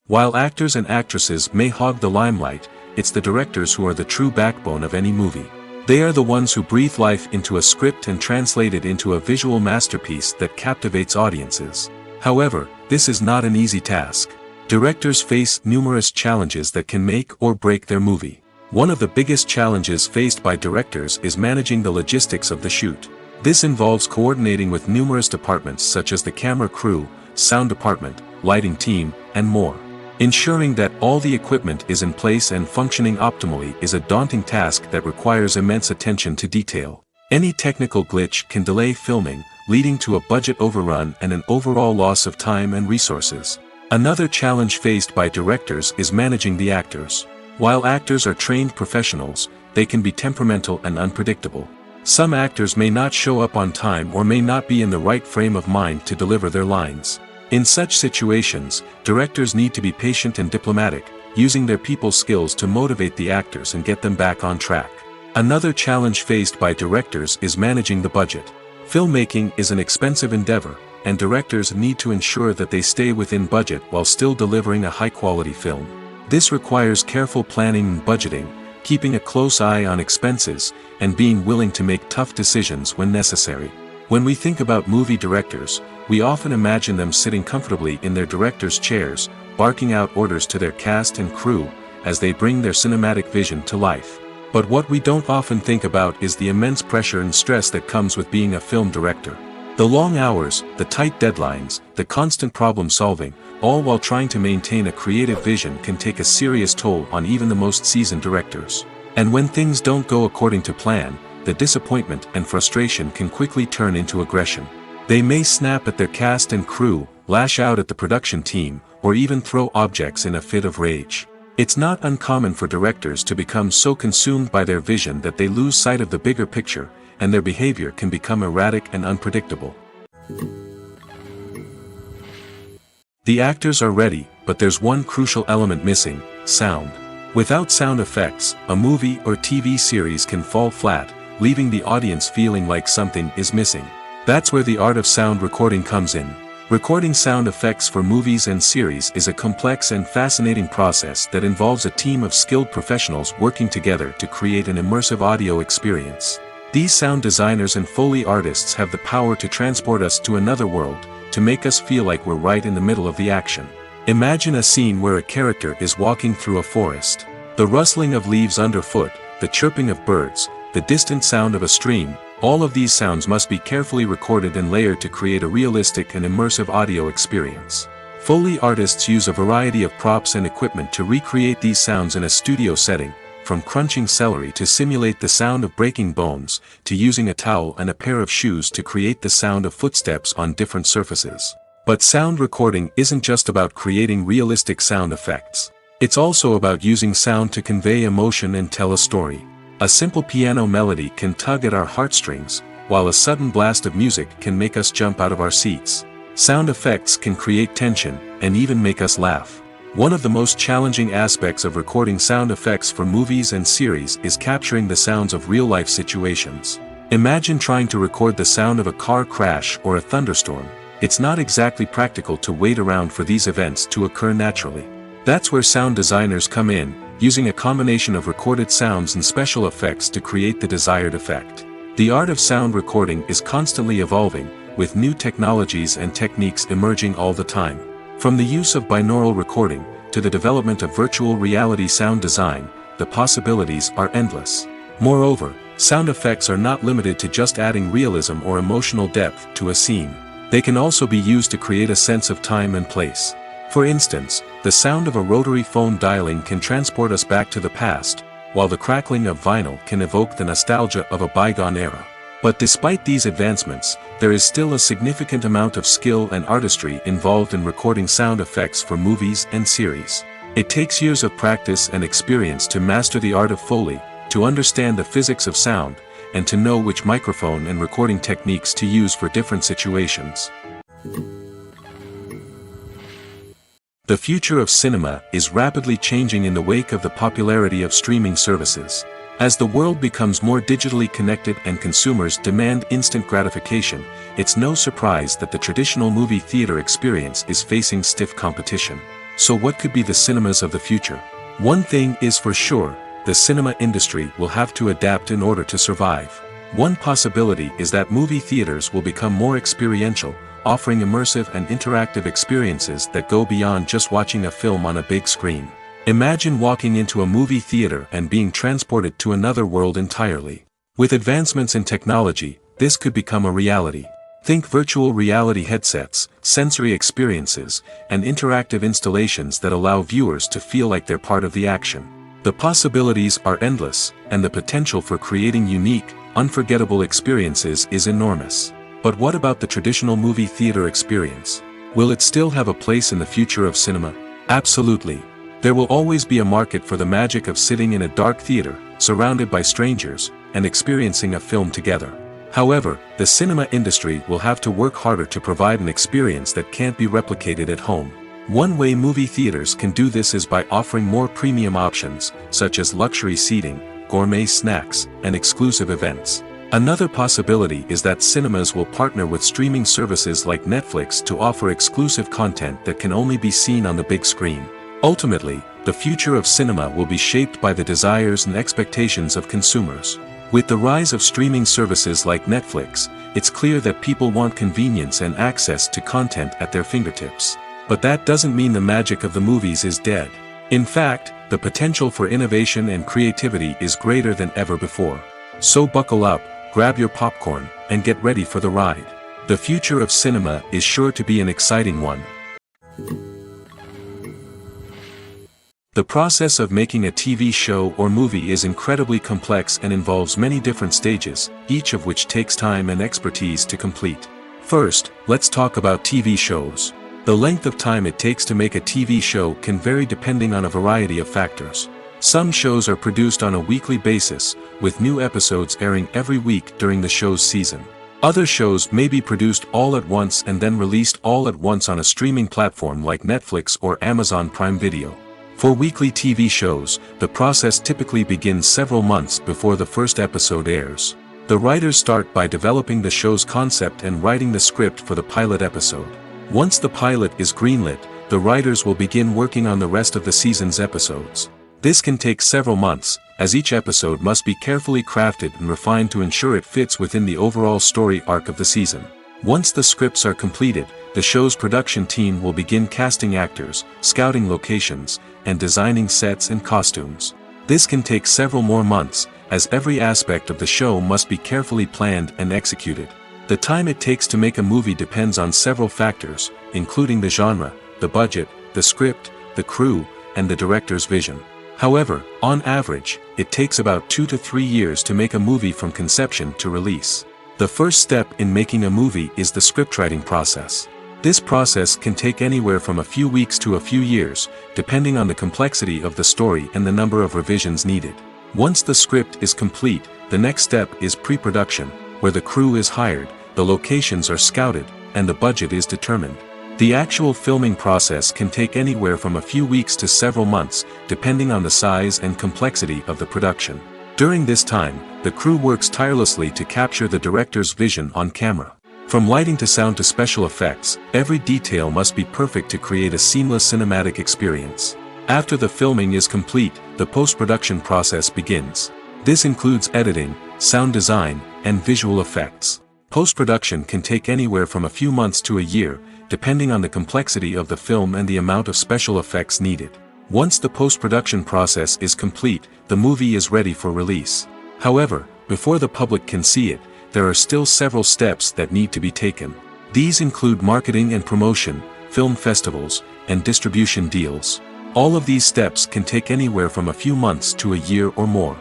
While actors and actresses may hog the limelight, it's the directors who are the true backbone of any movie. They are the ones who breathe life into a script and translate it into a visual masterpiece that captivates audiences. However, this is not an easy task. Directors face numerous challenges that can make or break their movie. One of the biggest challenges faced by directors is managing the logistics of the shoot. This involves coordinating with numerous departments such as the camera crew, sound department, lighting team, and more. Ensuring that all the equipment is in place and functioning optimally is a daunting task that requires immense attention to detail. Any technical glitch can delay filming, leading to a budget overrun and an overall loss of time and resources. Another challenge faced by directors is managing the actors. While actors are trained professionals, they can be temperamental and unpredictable. Some actors may not show up on time or may not be in the right frame of mind to deliver their lines. In such situations, directors need to be patient and diplomatic, using their people skills to motivate the actors and get them back on track. Another challenge faced by directors is managing the budget. Filmmaking is an expensive endeavor, and directors need to ensure that they stay within budget while still delivering a high-quality film. This requires careful planning and budgeting, keeping a close eye on expenses, and being willing to make tough decisions when necessary. When we think about movie directors, we often imagine them sitting comfortably in their director's chairs, barking out orders to their cast and crew, as they bring their cinematic vision to life. But what we don't often think about is the immense pressure and stress that comes with being a film director. The long hours, the tight deadlines, the constant problem solving, all while trying to maintain a creative vision can take a serious toll on even the most seasoned directors. And when things don't go according to plan, the disappointment and frustration can quickly turn into aggression. They may snap at their cast and crew, lash out at the production team, or even throw objects in a fit of rage. It's not uncommon for directors to become so consumed by their vision that they lose sight of the bigger picture, and their behavior can become erratic and unpredictable. The actors are ready, but there's one crucial element missing: sound. Without sound effects, a movie or TV series can fall flat, leaving the audience feeling like something is missing. That's where the art of sound recording comes in. Recording sound effects for movies and series is a complex and fascinating process that involves a team of skilled professionals working together to create an immersive audio experience. These sound designers and Foley artists have the power to transport us to another world, to make us feel like we're right in the middle of the action. Imagine a scene where a character is walking through a forest. The rustling of leaves underfoot, the chirping of birds, the distant sound of a stream, all of these sounds must be carefully recorded and layered to create a realistic and immersive audio experience. Foley artists use a variety of props and equipment to recreate these sounds in a studio setting, from crunching celery to simulate the sound of breaking bones, to using a towel and a pair of shoes to create the sound of footsteps on different surfaces. But sound recording isn't just about creating realistic sound effects. It's also about using sound to convey emotion and tell a story. A simple piano melody can tug at our heartstrings, while a sudden blast of music can make us jump out of our seats. Sound effects can create tension, and even make us laugh. One of the most challenging aspects of recording sound effects for movies and series is capturing the sounds of real-life situations. Imagine trying to record the sound of a car crash or a thunderstorm. It's not exactly practical to wait around for these events to occur naturally. That's where sound designers come in, using a combination of recorded sounds and special effects to create the desired effect. The art of sound recording is constantly evolving, with new technologies and techniques emerging all the time. From the use of binaural recording, to the development of virtual reality sound design, the possibilities are endless. Moreover, sound effects are not limited to just adding realism or emotional depth to a scene. They can also be used to create a sense of time and place. For instance, the sound of a rotary phone dialing can transport us back to the past, while the crackling of vinyl can evoke the nostalgia of a bygone era. But despite these advancements, there is still a significant amount of skill and artistry involved in recording sound effects for movies and series. It takes years of practice and experience to master the art of Foley, to understand the physics of sound, and to know which microphone and recording techniques to use for different situations. The future of cinema is rapidly changing in the wake of the popularity of streaming services. As the world becomes more digitally connected and consumers demand instant gratification, it's no surprise that the traditional movie theater experience is facing stiff competition. So what could be the cinemas of the future? One thing is for sure, the cinema industry will have to adapt in order to survive. One possibility is that movie theaters will become more experiential, offering immersive and interactive experiences that go beyond just watching a film on a big screen. Imagine walking into a movie theater and being transported to another world entirely. With advancements in technology, this could become a reality. Think virtual reality headsets, sensory experiences, and interactive installations that allow viewers to feel like they're part of the action. The possibilities are endless, and the potential for creating unique, unforgettable experiences is enormous. But what about the traditional movie theater experience? Will it still have a place in the future of cinema? Absolutely. There will always be a market for the magic of sitting in a dark theater, surrounded by strangers, and experiencing a film together. However, the cinema industry will have to work harder to provide an experience that can't be replicated at home. One way movie theaters can do this is by offering more premium options, such as luxury seating, gourmet snacks, and exclusive events. Another possibility is that cinemas will partner with streaming services like Netflix to offer exclusive content that can only be seen on the big screen. Ultimately, the future of cinema will be shaped by the desires and expectations of consumers. With the rise of streaming services like Netflix, it's clear that people want convenience and access to content at their fingertips. But that doesn't mean the magic of the movies is dead. In fact, the potential for innovation and creativity is greater than ever before. So buckle up, grab your popcorn, and get ready for the ride. The future of cinema is sure to be an exciting one. The process of making a TV show or movie is incredibly complex and involves many different stages, each of which takes time and expertise to complete. First, let's talk about TV shows. The length of time it takes to make a TV show can vary depending on a variety of factors. Some shows are produced on a weekly basis, with new episodes airing every week during the show's season. Other shows may be produced all at once and then released all at once on a streaming platform like Netflix or Amazon Prime Video. For weekly TV shows, the process typically begins several months before the first episode airs. The writers start by developing the show's concept and writing the script for the pilot episode. Once the pilot is greenlit, the writers will begin working on the rest of the season's episodes. This can take several months, as each episode must be carefully crafted and refined to ensure it fits within the overall story arc of the season. Once the scripts are completed, the show's production team will begin casting actors, scouting locations, and designing sets and costumes. This can take several more months, as every aspect of the show must be carefully planned and executed. The time it takes to make a movie depends on several factors, including the genre, the budget, the script, the crew, and the director's vision. However, on average, it takes about 2 to 3 years to make a movie from conception to release. The first step in making a movie is the scriptwriting process. This process can take anywhere from a few weeks to a few years, depending on the complexity of the story and the number of revisions needed. Once the script is complete, the next step is pre-production, where the crew is hired, the locations are scouted, and the budget is determined. The actual filming process can take anywhere from a few weeks to several months, depending on the size and complexity of the production. During this time, the crew works tirelessly to capture the director's vision on camera. From lighting to sound to special effects, every detail must be perfect to create a seamless cinematic experience. After the filming is complete, the post-production process begins. This includes editing, sound design, and visual effects. Post-production can take anywhere from a few months to a year, depending on the complexity of the film and the amount of special effects needed. Once the post-production process is complete, the movie is ready for release. However, before the public can see it, there are still several steps that need to be taken. These include marketing and promotion, film festivals, and distribution deals. All of these steps can take anywhere from a few months to a year or more.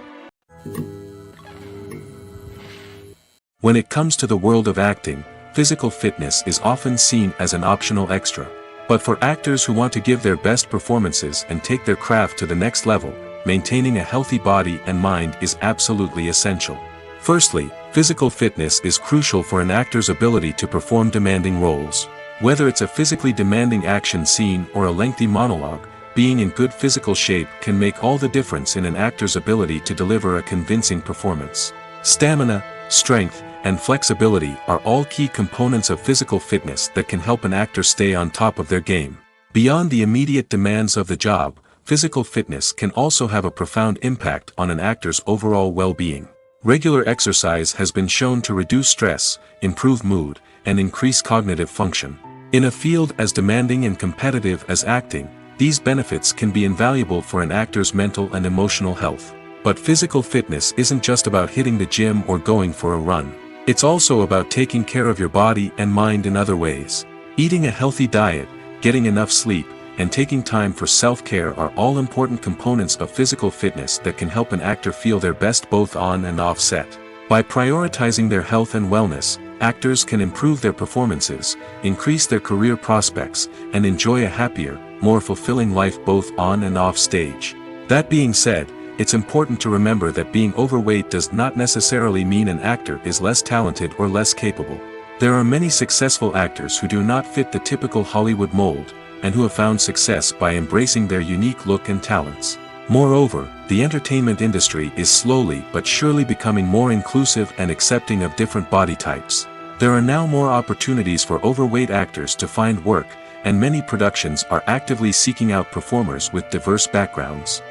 When it comes to the world of acting, physical fitness is often seen as an optional extra. But for actors who want to give their best performances and take their craft to the next level, maintaining a healthy body and mind is absolutely essential. Firstly, physical fitness is crucial for an actor's ability to perform demanding roles. Whether it's a physically demanding action scene or a lengthy monologue, being in good physical shape can make all the difference in an actor's ability to deliver a convincing performance. Stamina, strength, and flexibility are all key components of physical fitness that can help an actor stay on top of their game. Beyond the immediate demands of the job, physical fitness can also have a profound impact on an actor's overall well-being. Regular exercise has been shown to reduce stress, improve mood, and increase cognitive function. In a field as demanding and competitive as acting, these benefits can be invaluable for an actor's mental and emotional health. But physical fitness isn't just about hitting the gym or going for a run. It's also about taking care of your body and mind in other ways. Eating a healthy diet, getting enough sleep, and taking time for self-care are all important components of physical fitness that can help an actor feel their best both on and off set. By prioritizing their health and wellness, actors can improve their performances, increase their career prospects, and enjoy a happier, more fulfilling life both on and off stage. That being said, it's important to remember that being overweight does not necessarily mean an actor is less talented or less capable. There are many successful actors who do not fit the typical Hollywood mold, and who have found success by embracing their unique look and talents. Moreover, the entertainment industry is slowly but surely becoming more inclusive and accepting of different body types. There are now more opportunities for overweight actors to find work, and many productions are actively seeking out performers with diverse backgrounds.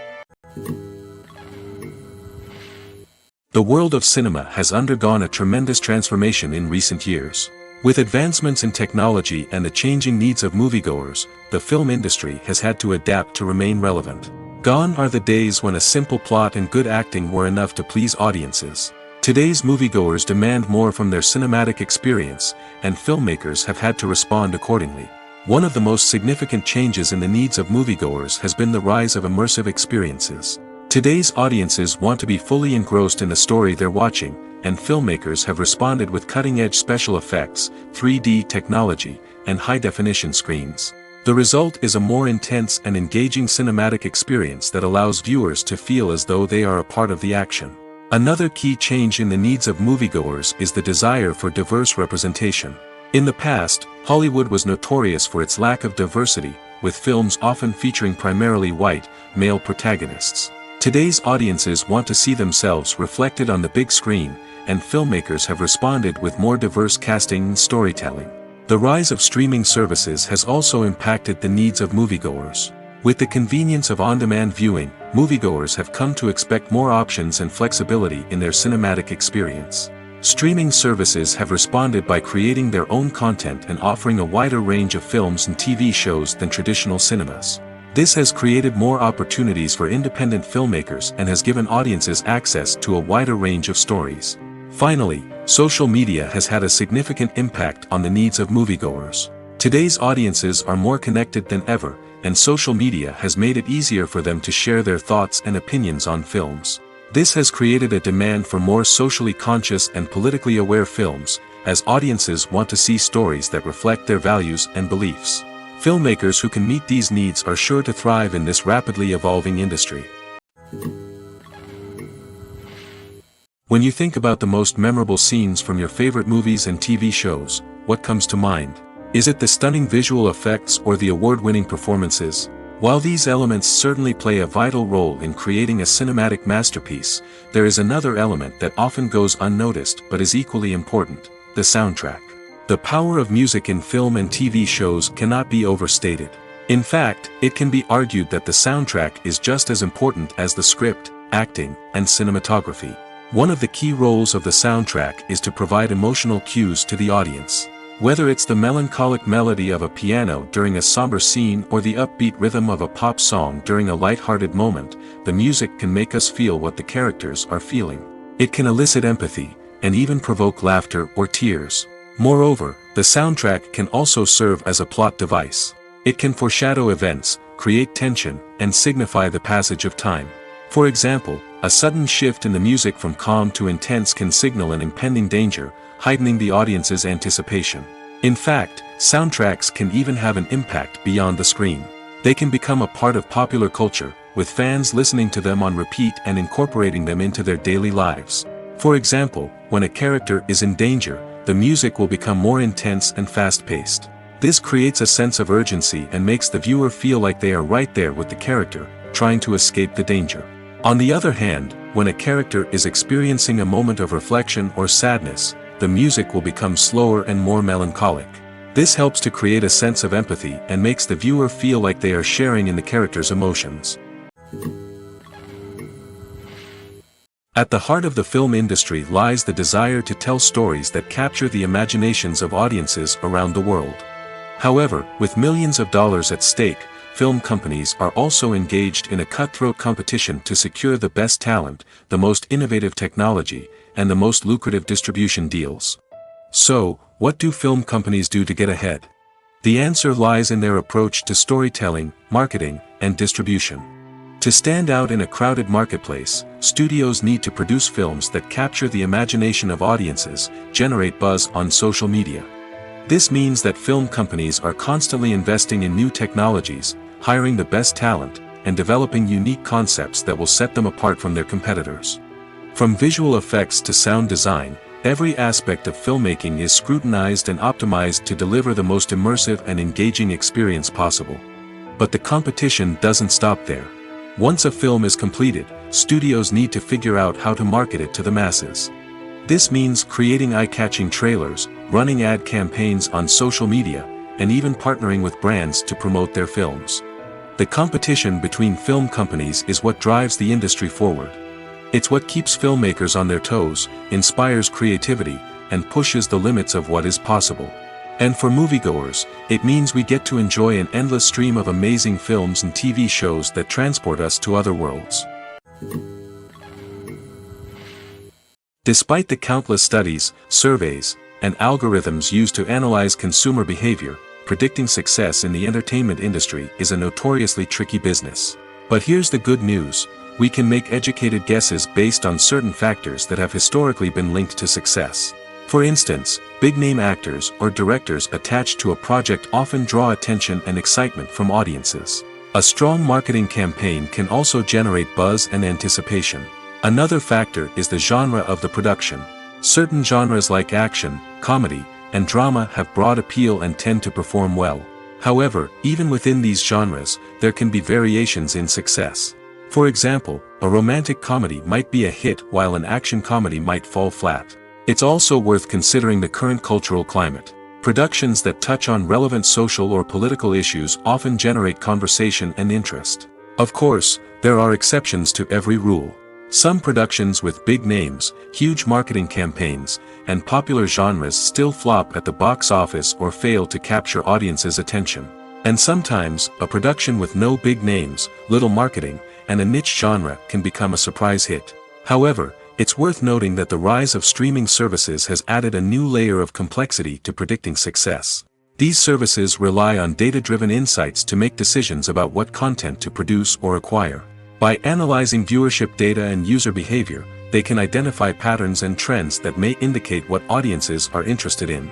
The world of cinema has undergone a tremendous transformation in recent years. With advancements in technology and the changing needs of moviegoers, the film industry has had to adapt to remain relevant. Gone are the days when a simple plot and good acting were enough to please audiences. Today's moviegoers demand more from their cinematic experience, and filmmakers have had to respond accordingly. One of the most significant changes in the needs of moviegoers has been the rise of immersive experiences. Today's audiences want to be fully engrossed in the story they're watching, and filmmakers have responded with cutting-edge special effects, 3D technology, and high-definition screens. The result is a more intense and engaging cinematic experience that allows viewers to feel as though they are a part of the action. Another key change in the needs of moviegoers is the desire for diverse representation. In the past, Hollywood was notorious for its lack of diversity, with films often featuring primarily white, male protagonists. Today's audiences want to see themselves reflected on the big screen, and filmmakers have responded with more diverse casting and storytelling. The rise of streaming services has also impacted the needs of moviegoers. With the convenience of on-demand viewing, moviegoers have come to expect more options and flexibility in their cinematic experience. Streaming services have responded by creating their own content and offering a wider range of films and TV shows than traditional cinemas. This has created more opportunities for independent filmmakers and has given audiences access to a wider range of stories. Finally, social media has had a significant impact on the needs of moviegoers. Today's audiences are more connected than ever, and social media has made it easier for them to share their thoughts and opinions on films. This has created a demand for more socially conscious and politically aware films, as audiences want to see stories that reflect their values and beliefs. Filmmakers who can meet these needs are sure to thrive in this rapidly evolving industry. When you think about the most memorable scenes from your favorite movies and TV shows, what comes to mind? Is it the stunning visual effects or the award-winning performances? While these elements certainly play a vital role in creating a cinematic masterpiece, there is another element that often goes unnoticed but is equally important: the soundtrack. The power of music in film and TV shows cannot be overstated. In fact, it can be argued that the soundtrack is just as important as the script, acting, and cinematography. One of the key roles of the soundtrack is to provide emotional cues to the audience. Whether it's the melancholic melody of a piano during a somber scene or the upbeat rhythm of a pop song during a light-hearted moment, the music can make us feel what the characters are feeling. It can elicit empathy, and even provoke laughter or tears. Moreover, the soundtrack can also serve as a plot device. It can foreshadow events, create tension, and signify the passage of time. For example, a sudden shift in the music from calm to intense can signal an impending danger, heightening the audience's anticipation. In fact, soundtracks can even have an impact beyond the screen. They can become a part of popular culture, with fans listening to them on repeat and incorporating them into their daily lives. For example, when a character is in danger, the music will become more intense and fast-paced. This creates a sense of urgency and makes the viewer feel like they are right there with the character, trying to escape the danger. On the other hand, when a character is experiencing a moment of reflection or sadness, the music will become slower and more melancholic. This helps to create a sense of empathy and makes the viewer feel like they are sharing in the character's emotions. At the heart of the film industry lies the desire to tell stories that capture the imaginations of audiences around the world. However, with millions of dollars at stake, film companies are also engaged in a cutthroat competition to secure the best talent, the most innovative technology, and the most lucrative distribution deals. So, what do film companies do to get ahead? The answer lies in their approach to storytelling, marketing, and distribution. To stand out in a crowded marketplace, studios need to produce films that capture the imagination of audiences, generate buzz on social media. This means that film companies are constantly investing in new technologies, hiring the best talent, and developing unique concepts that will set them apart from their competitors. From visual effects to sound design, every aspect of filmmaking is scrutinized and optimized to deliver the most immersive and engaging experience possible. But the competition doesn't stop there. Once a film is completed, studios need to figure out how to market it to the masses. This means creating eye-catching trailers, running ad campaigns on social media, and even partnering with brands to promote their films. The competition between film companies is what drives the industry forward. It's what keeps filmmakers on their toes, inspires creativity, and pushes the limits of what is possible. And for moviegoers, it means we get to enjoy an endless stream of amazing films and TV shows that transport us to other worlds. Despite the countless studies, surveys, and algorithms used to analyze consumer behavior, predicting success in the entertainment industry is a notoriously tricky business. But here's the good news: we can make educated guesses based on certain factors that have historically been linked to success. For instance, big-name actors or directors attached to a project often draw attention and excitement from audiences. A strong marketing campaign can also generate buzz and anticipation. Another factor is the genre of the production. Certain genres like action, comedy, and drama have broad appeal and tend to perform well. However, even within these genres, there can be variations in success. For example, a romantic comedy might be a hit while an action comedy might fall flat. It's also worth considering the current cultural climate. Productions that touch on relevant social or political issues often generate conversation and interest. Of course, there are exceptions to every rule. Some productions with big names, huge marketing campaigns, and popular genres still flop at the box office or fail to capture audiences' attention. And sometimes, a production with no big names, little marketing, and a niche genre can become a surprise hit. However, it's worth noting that the rise of streaming services has added a new layer of complexity to predicting success. These services rely on data-driven insights to make decisions about what content to produce or acquire. By analyzing viewership data and user behavior, they can identify patterns and trends that may indicate what audiences are interested in.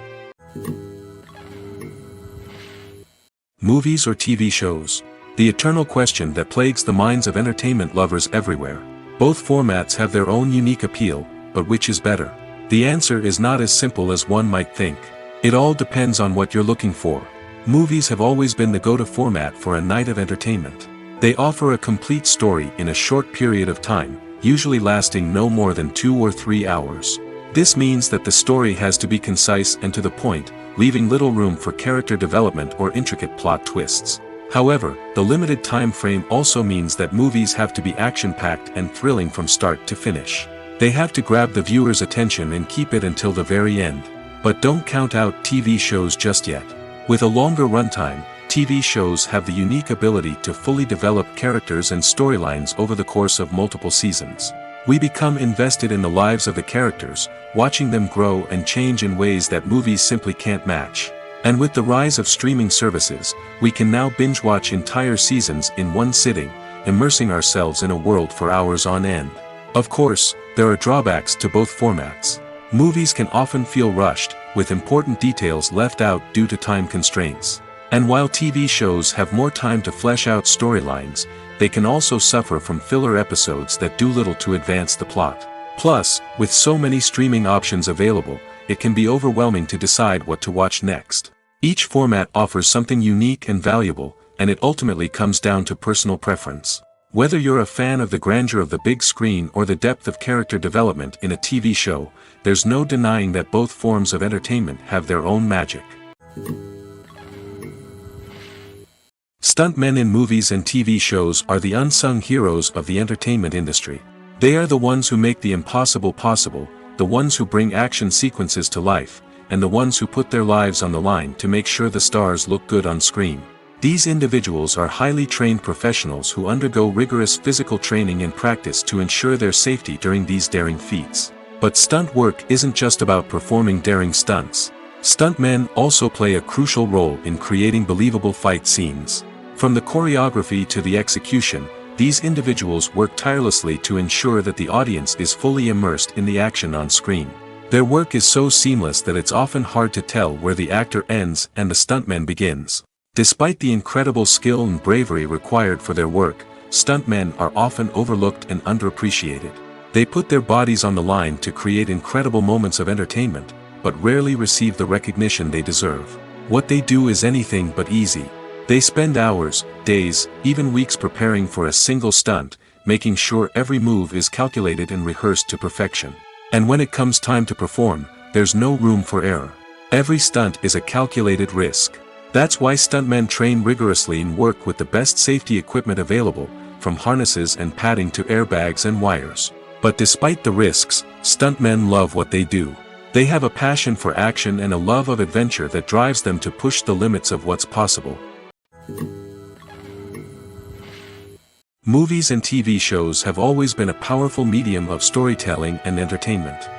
Movies or TV shows? The eternal question that plagues the minds of entertainment lovers everywhere. Both formats have their own unique appeal, but which is better? The answer is not as simple as one might think. It all depends on what you're looking for. Movies have always been the go-to format for a night of entertainment. They offer a complete story in a short period of time, usually lasting no more than 2 or 3 hours. This means that the story has to be concise and to the point, leaving little room for character development or intricate plot twists. However, the limited time frame also means that movies have to be action-packed and thrilling from start to finish. They have to grab the viewer's attention and keep it until the very end. But don't count out TV shows just yet. With a longer runtime, TV shows have the unique ability to fully develop characters and storylines over the course of multiple seasons. We become invested in the lives of the characters, watching them grow and change in ways that movies simply can't match. And with the rise of streaming services, we can now binge-watch entire seasons in one sitting, immersing ourselves in a world for hours on end. Of course, there are drawbacks to both formats. Movies can often feel rushed, with important details left out due to time constraints. And while TV shows have more time to flesh out storylines, they can also suffer from filler episodes that do little to advance the plot. Plus, with so many streaming options available, it can be overwhelming to decide what to watch next. Each format offers something unique and valuable, and it ultimately comes down to personal preference. Whether you're a fan of the grandeur of the big screen or the depth of character development in a TV show, there's no denying that both forms of entertainment have their own magic. Stuntmen in movies and TV shows are the unsung heroes of the entertainment industry. They are the ones who make the impossible possible, the ones who bring action sequences to life, and the ones who put their lives on the line to make sure the stars look good on screen. These individuals are highly trained professionals who undergo rigorous physical training and practice to ensure their safety during these daring feats. But stunt work isn't just about performing daring stunts. Stuntmen also play a crucial role in creating believable fight scenes. From the choreography to the execution, these individuals work tirelessly to ensure that the audience is fully immersed in the action on screen. Their work is so seamless that it's often hard to tell where the actor ends and the stuntman begins. Despite the incredible skill and bravery required for their work, stuntmen are often overlooked and underappreciated. They put their bodies on the line to create incredible moments of entertainment, but rarely receive the recognition they deserve. What they do is anything but easy. They spend hours, days, even weeks preparing for a single stunt, making sure every move is calculated and rehearsed to perfection. And when it comes time to perform, there's no room for error. Every stunt is a calculated risk. That's why stuntmen train rigorously and work with the best safety equipment available, from harnesses and padding to airbags and wires. But despite the risks, stuntmen love what they do. They have a passion for action and a love of adventure that drives them to push the limits of what's possible. Movies and TV shows have always been a powerful medium of storytelling and entertainment.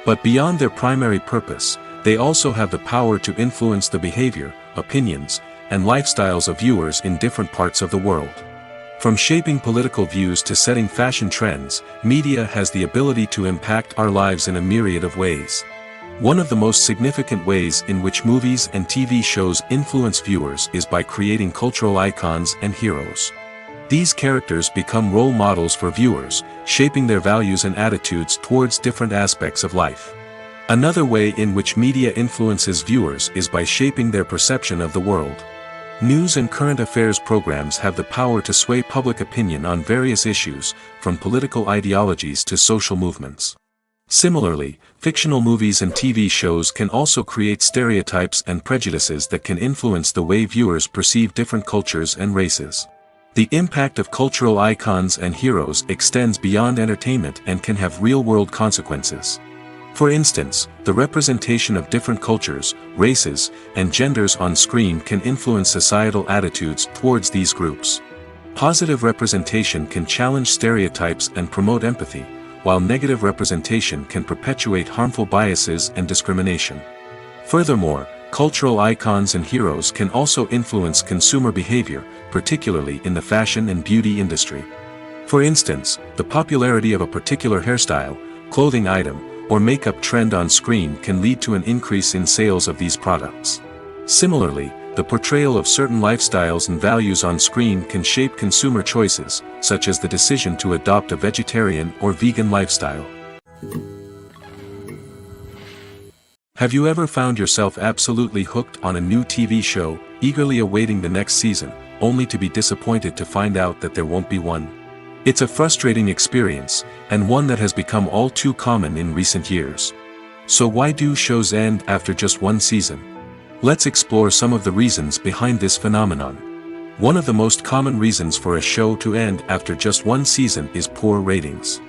But beyond their primary purpose, they also have the power to influence the behavior, opinions, and lifestyles of viewers in different parts of the world. From shaping political views to setting fashion trends, media has the ability to impact our lives in a myriad of ways. One of the most significant ways in which movies and TV shows influence viewers is by creating cultural icons and heroes. These characters become role models for viewers, shaping their values and attitudes towards different aspects of life. Another way in which media influences viewers is by shaping their perception of the world. News and current affairs programs have the power to sway public opinion on various issues, from political ideologies to social movements. Similarly, fictional movies and TV shows can also create stereotypes and prejudices that can influence the way viewers perceive different cultures and races. The impact of cultural icons and heroes extends beyond entertainment and can have real-world consequences. For instance, the representation of different cultures, races, and genders on screen can influence societal attitudes towards these groups. Positive representation can challenge stereotypes and promote empathy, while negative representation can perpetuate harmful biases and discrimination. Furthermore, cultural icons and heroes can also influence consumer behavior, particularly in the fashion and beauty industry. For instance, the popularity of a particular hairstyle, clothing item, or makeup trend on screen can lead to an increase in sales of these products. Similarly, the portrayal of certain lifestyles and values on screen can shape consumer choices, such as the decision to adopt a vegetarian or vegan lifestyle. Have you ever found yourself absolutely hooked on a new TV show, eagerly awaiting the next season, only to be disappointed to find out that there won't be one? It's a frustrating experience, and one that has become all too common in recent years. So why do shows end after just one season? Let's explore some of the reasons behind this phenomenon. One of the most common reasons for a show to end after just one season is poor ratings.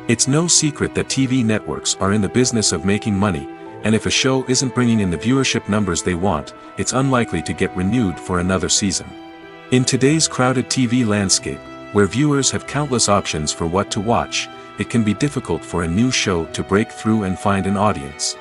It's no secret that TV networks are in the business of making money, and if a show isn't bringing in the viewership numbers they want, it's unlikely to get renewed for another season. In today's crowded TV landscape, where viewers have countless options for what to watch, it can be difficult for a new show to break through and find an audience.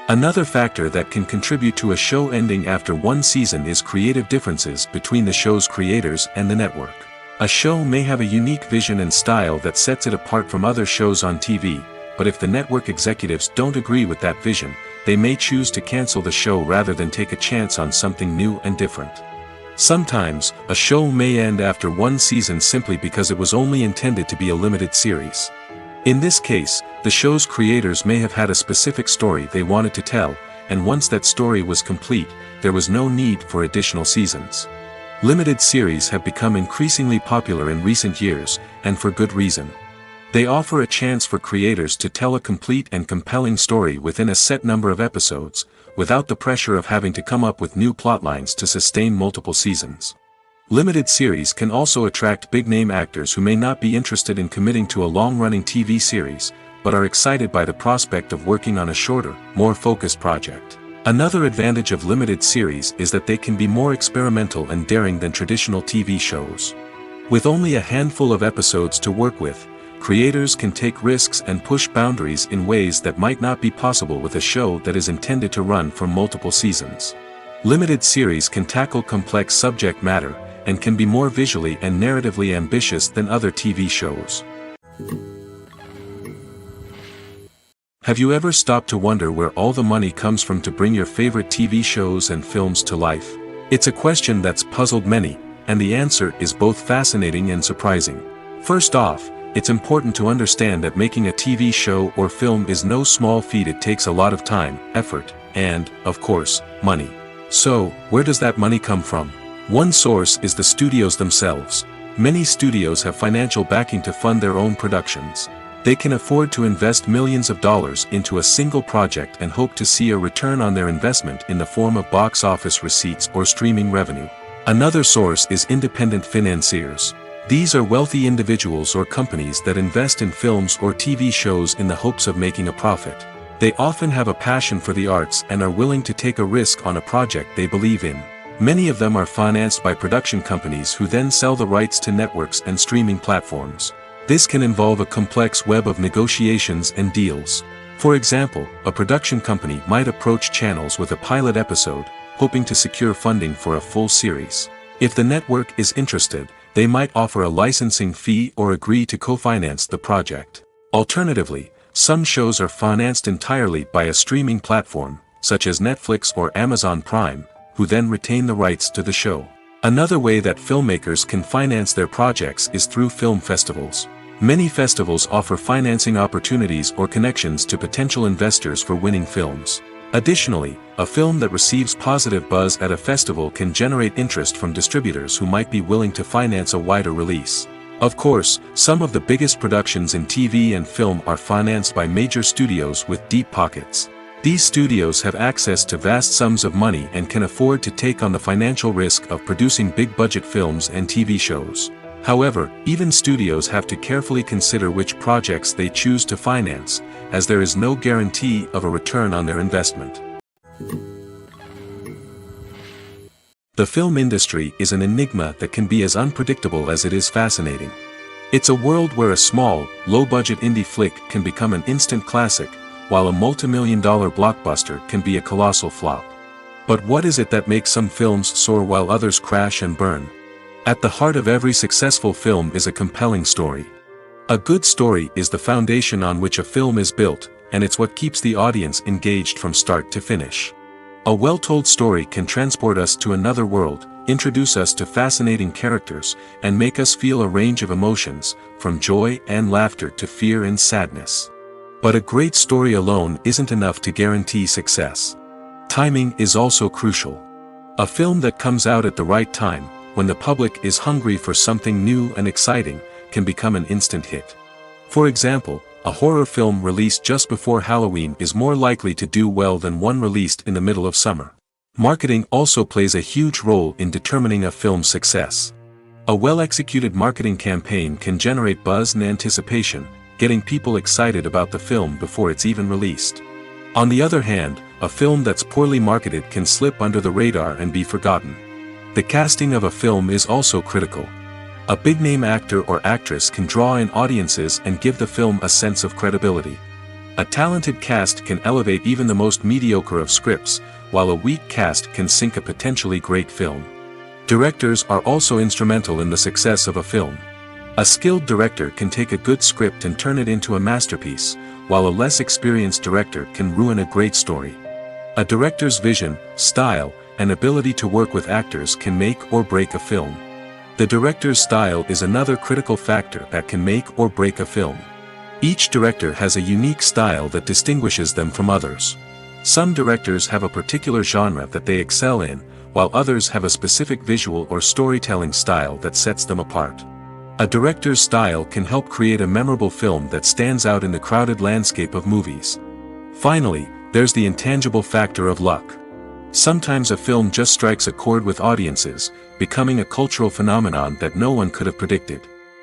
Another factor that can contribute to a show ending after one season is creative differences between the show's creators and the network. A show may have a unique vision and style that sets it apart from other shows on TV, but if the network executives don't agree with that vision, they may choose to cancel the show rather than take a chance on something new and different. Sometimes, a show may end after one season simply because it was only intended to be a limited series. In this case, the show's creators may have had a specific story they wanted to tell, and once that story was complete, there was no need for additional seasons. Limited series have become increasingly popular in recent years, and for good reason. They offer a chance for creators to tell a complete and compelling story within a set number of episodes, without the pressure of having to come up with new plotlines to sustain multiple seasons. Limited series can also attract big-name actors who may not be interested in committing to a long-running TV series, but are excited by the prospect of working on a shorter, more focused project. Another advantage of limited series is that they can be more experimental and daring than traditional TV shows. With only a handful of episodes to work with, creators can take risks and push boundaries in ways that might not be possible with a show that is intended to run for multiple seasons. Limited series can tackle complex subject matter, and can be more visually and narratively ambitious than other TV shows. Have you ever stopped to wonder where all the money comes from to bring your favorite TV shows and films to life? It's a question that's puzzled many, and the answer is both fascinating and surprising. First off, it's important to understand that making a TV show or film is no small feat. It takes a lot of time, effort, and, of course, money. So, where does that money come from? One source is the studios themselves. Many studios have financial backing to fund their own productions. They can afford to invest millions of dollars into a single project and hope to see a return on their investment in the form of box office receipts or streaming revenue. Another source is independent financiers. These are wealthy individuals or companies that invest in films or TV shows in the hopes of making a profit. They often have a passion for the arts and are willing to take a risk on a project they believe in. Many of them are financed by production companies who then sell the rights to networks and streaming platforms. This can involve a complex web of negotiations and deals. For example, a production company might approach channels with a pilot episode, hoping to secure funding for a full series. If the network is interested, they might offer a licensing fee or agree to co-finance the project. Alternatively, some shows are financed entirely by a streaming platform, such as Netflix or Amazon Prime, who then retain the rights to the show. Another way that filmmakers can finance their projects is through film festivals. Many festivals offer financing opportunities or connections to potential investors for winning films. Additionally, a film that receives positive buzz at a festival can generate interest from distributors who might be willing to finance a wider release. Of course, some of the biggest productions in TV and film are financed by major studios with deep pockets. These studios have access to vast sums of money and can afford to take on the financial risk of producing big-budget films and TV shows. However, even studios have to carefully consider which projects they choose to finance, as there is no guarantee of a return on their investment. The film industry is an enigma that can be as unpredictable as it is fascinating. It's a world where a small, low-budget indie flick can become an instant classic, while a multi-million-dollar blockbuster can be a colossal flop. But what is it that makes some films soar while others crash and burn? At the heart of every successful film is a compelling story. A good story is the foundation on which a film is built, and it's what keeps the audience engaged from start to finish. A well-told story can transport us to another world, introduce us to fascinating characters, and make us feel a range of emotions, from joy and laughter to fear and sadness. But a great story alone isn't enough to guarantee success. Timing is also crucial. A film that comes out at the right time, when the public is hungry for something new and exciting, can become an instant hit. For example, a horror film released just before Halloween is more likely to do well than one released in the middle of summer. Marketing also plays a huge role in determining a film's success. A well-executed marketing campaign can generate buzz and anticipation, getting people excited about the film before it's even released. On the other hand, a film that's poorly marketed can slip under the radar and be forgotten. The casting of a film is also critical. A big-name actor or actress can draw in audiences and give the film a sense of credibility. A talented cast can elevate even the most mediocre of scripts, while a weak cast can sink a potentially great film. Directors are also instrumental in the success of a film. A skilled director can take a good script and turn it into a masterpiece, while a less experienced director can ruin a great story. A director's vision, style, and ability to work with actors can make or break a film. The director's style is another critical factor that can make or break a film. Each director has a unique style that distinguishes them from others. Some directors have a particular genre that they excel in, while others have a specific visual or storytelling style that sets them apart. A director's style can help create a memorable film that stands out in the crowded landscape of movies. Finally, there's the intangible factor of luck. Sometimes a film just strikes a chord with audiences, becoming a cultural phenomenon that no one could have predicted.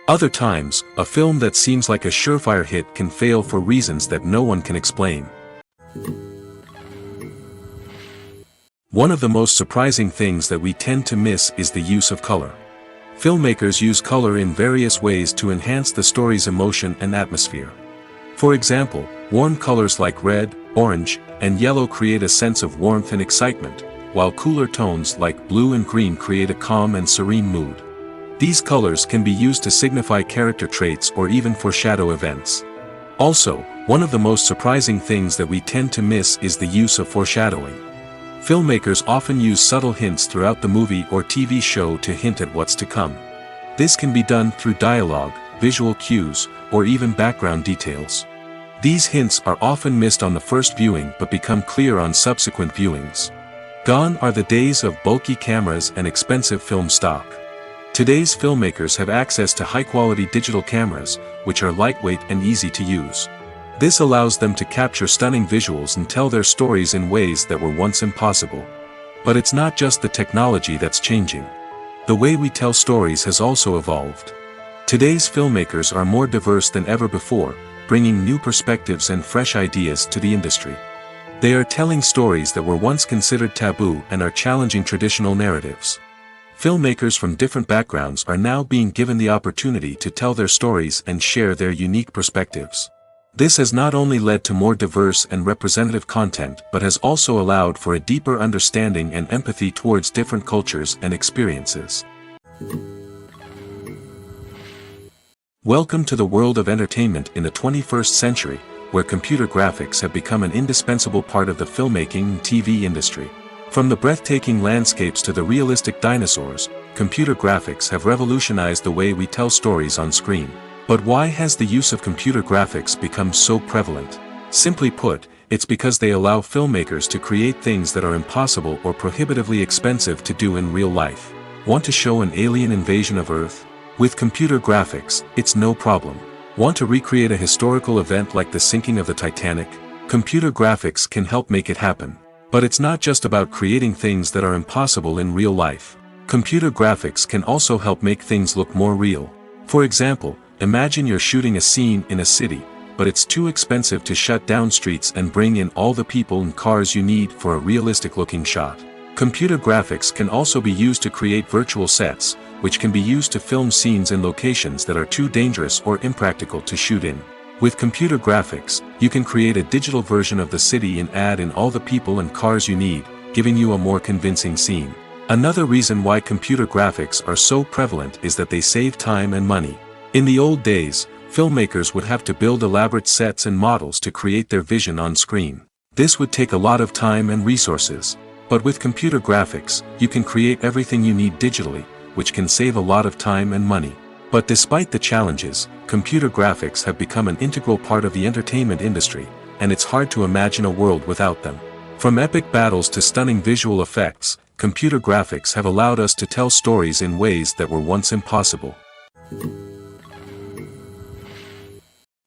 Other times, a film that seems like a surefire hit can fail for reasons that no one can explain. One of the most surprising things that we tend to miss is the use of color. Filmmakers use color in various ways to enhance the story's emotion and atmosphere. For example, warm colors like red, orange, and yellow create a sense of warmth and excitement, while cooler tones like blue and green create a calm and serene mood. These colors can be used to signify character traits or even foreshadow events. Also, one of the most surprising things that we tend to miss is the use of foreshadowing. Filmmakers often use subtle hints throughout the movie or TV show to hint at what's to come. This can be done through dialogue, visual cues, or even background details. These hints are often missed on the first viewing but become clear on subsequent viewings. Gone are the days of bulky cameras and expensive film stock. Today's filmmakers have access to high-quality digital cameras, which are lightweight and easy to use. This allows them to capture stunning visuals and tell their stories in ways that were once impossible. But it's not just the technology that's changing. The way we tell stories has also evolved. Today's filmmakers are more diverse than ever before, bringing new perspectives and fresh ideas to the industry. They are telling stories that were once considered taboo and are challenging traditional narratives. Filmmakers from different backgrounds are now being given the opportunity to tell their stories and share their unique perspectives. This has not only led to more diverse and representative content but has also allowed for a deeper understanding and empathy towards different cultures and experiences. Welcome to the world of entertainment in the 21st century, where computer graphics have become an indispensable part of the filmmaking and TV industry. From the breathtaking landscapes to the realistic dinosaurs, computer graphics have revolutionized the way we tell stories on screen. But why has the use of computer graphics become so prevalent? Simply put, it's because they allow filmmakers to create things that are impossible or prohibitively expensive to do in real life. Want to show an alien invasion of Earth? With computer graphics, it's no problem. Want to recreate a historical event like the sinking of the Titanic? Computer graphics can help make it happen. But it's not just about creating things that are impossible in real life. Computer graphics can also help make things look more real. For example, imagine you're shooting a scene in a city, but it's too expensive to shut down streets and bring in all the people and cars you need for a realistic-looking shot. Computer graphics can also be used to create virtual sets, which can be used to film scenes in locations that are too dangerous or impractical to shoot in. With computer graphics, you can create a digital version of the city and add in all the people and cars you need, giving you a more convincing scene. Another reason why computer graphics are so prevalent is that they save time and money. In the old days, filmmakers would have to build elaborate sets and models to create their vision on screen. This would take a lot of time and resources. But with computer graphics, you can create everything you need digitally, which can save a lot of time and money. But despite the challenges, computer graphics have become an integral part of the entertainment industry, and it's hard to imagine a world without them. From epic battles to stunning visual effects, computer graphics have allowed us to tell stories in ways that were once impossible.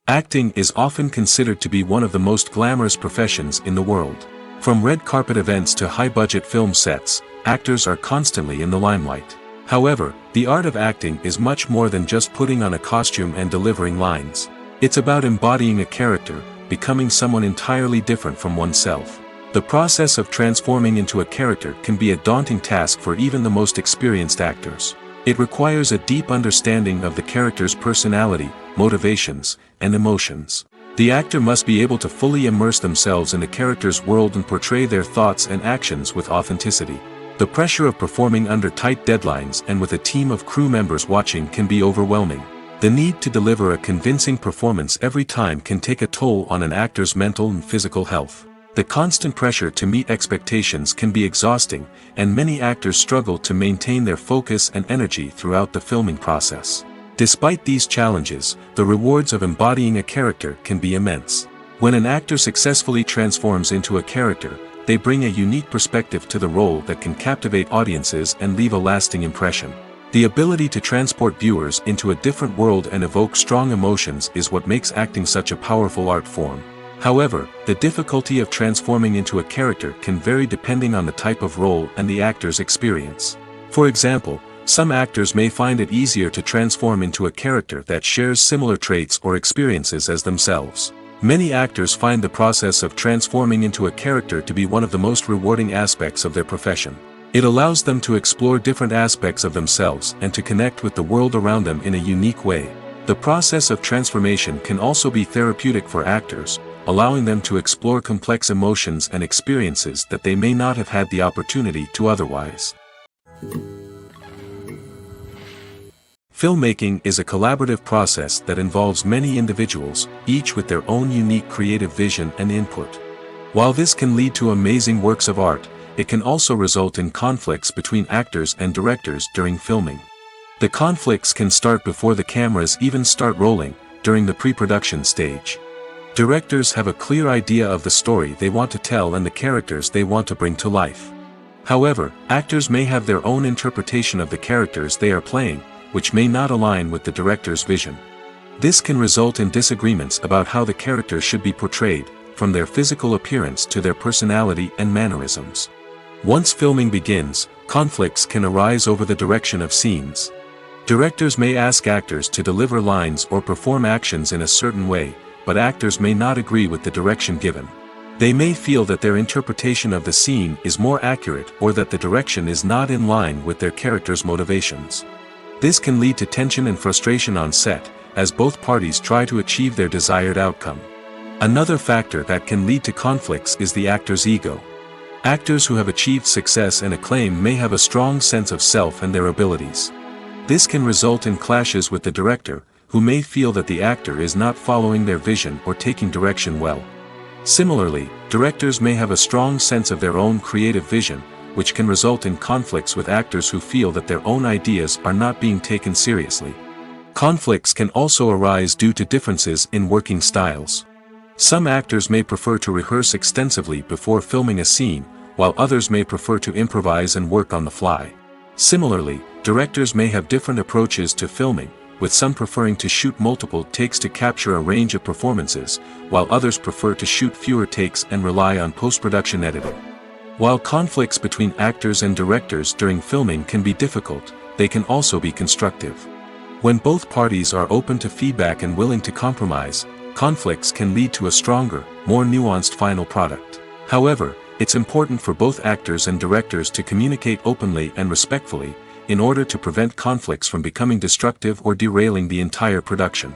Acting is often considered to be one of the most glamorous professions in the world. From red carpet events to high-budget film sets, actors are constantly in the limelight. However, the art of acting is much more than just putting on a costume and delivering lines. It's about embodying a character, becoming someone entirely different from oneself. The process of transforming into a character can be a daunting task for even the most experienced actors. It requires a deep understanding of the character's personality, motivations, and emotions. The actor must be able to fully immerse themselves in the character's world and portray their thoughts and actions with authenticity. The pressure of performing under tight deadlines and with a team of crew members watching can be overwhelming. The need to deliver a convincing performance every time can take a toll on an actor's mental and physical health. The constant pressure to meet expectations can be exhausting, and many actors struggle to maintain their focus and energy throughout the filming process. Despite these challenges, the rewards of embodying a character can be immense. When an actor successfully transforms into a character, they bring a unique perspective to the role that can captivate audiences and leave a lasting impression. The ability to transport viewers into a different world and evoke strong emotions is what makes acting such a powerful art form. However, the difficulty of transforming into a character can vary depending on the type of role and the actor's experience. For example, some actors may find it easier to transform into a character that shares similar traits or experiences as themselves. Many actors find the process of transforming into a character to be one of the most rewarding aspects of their profession. It allows them to explore different aspects of themselves and to connect with the world around them in a unique way. The process of transformation can also be therapeutic for actors, allowing them to explore complex emotions and experiences that they may not have had the opportunity to otherwise. Filmmaking is a collaborative process that involves many individuals, each with their own unique creative vision and input. While this can lead to amazing works of art, it can also result in conflicts between actors and directors during filming. The conflicts can start before the cameras even start rolling, during the pre-production stage. Directors have a clear idea of the story they want to tell and the characters they want to bring to life. However, actors may have their own interpretation of the characters they are playing, which may not align with the director's vision. This can result in disagreements about how the characters should be portrayed, from their physical appearance to their personality and mannerisms. Once filming begins, conflicts can arise over the direction of scenes. Directors may ask actors to deliver lines or perform actions in a certain way, but actors may not agree with the direction given. They may feel that their interpretation of the scene is more accurate or that the direction is not in line with their character's motivations. This can lead to tension and frustration on set, as both parties try to achieve their desired outcome. Another factor that can lead to conflicts is the actor's ego. Actors who have achieved success and acclaim may have a strong sense of self and their abilities. This can result in clashes with the director, who may feel that the actor is not following their vision or taking direction well. Similarly, directors may have a strong sense of their own creative vision, which can result in conflicts with actors who feel that their own ideas are not being taken seriously. Conflicts can also arise due to differences in working styles. Some actors may prefer to rehearse extensively before filming a scene, while others may prefer to improvise and work on the fly. Similarly, directors may have different approaches to filming, with some preferring to shoot multiple takes to capture a range of performances, while others prefer to shoot fewer takes and rely on post-production editing. While conflicts between actors and directors during filming can be difficult, they can also be constructive. When both parties are open to feedback and willing to compromise, conflicts can lead to a stronger, more nuanced final product. However, it's important for both actors and directors to communicate openly and respectfully, in order to prevent conflicts from becoming destructive or derailing the entire production.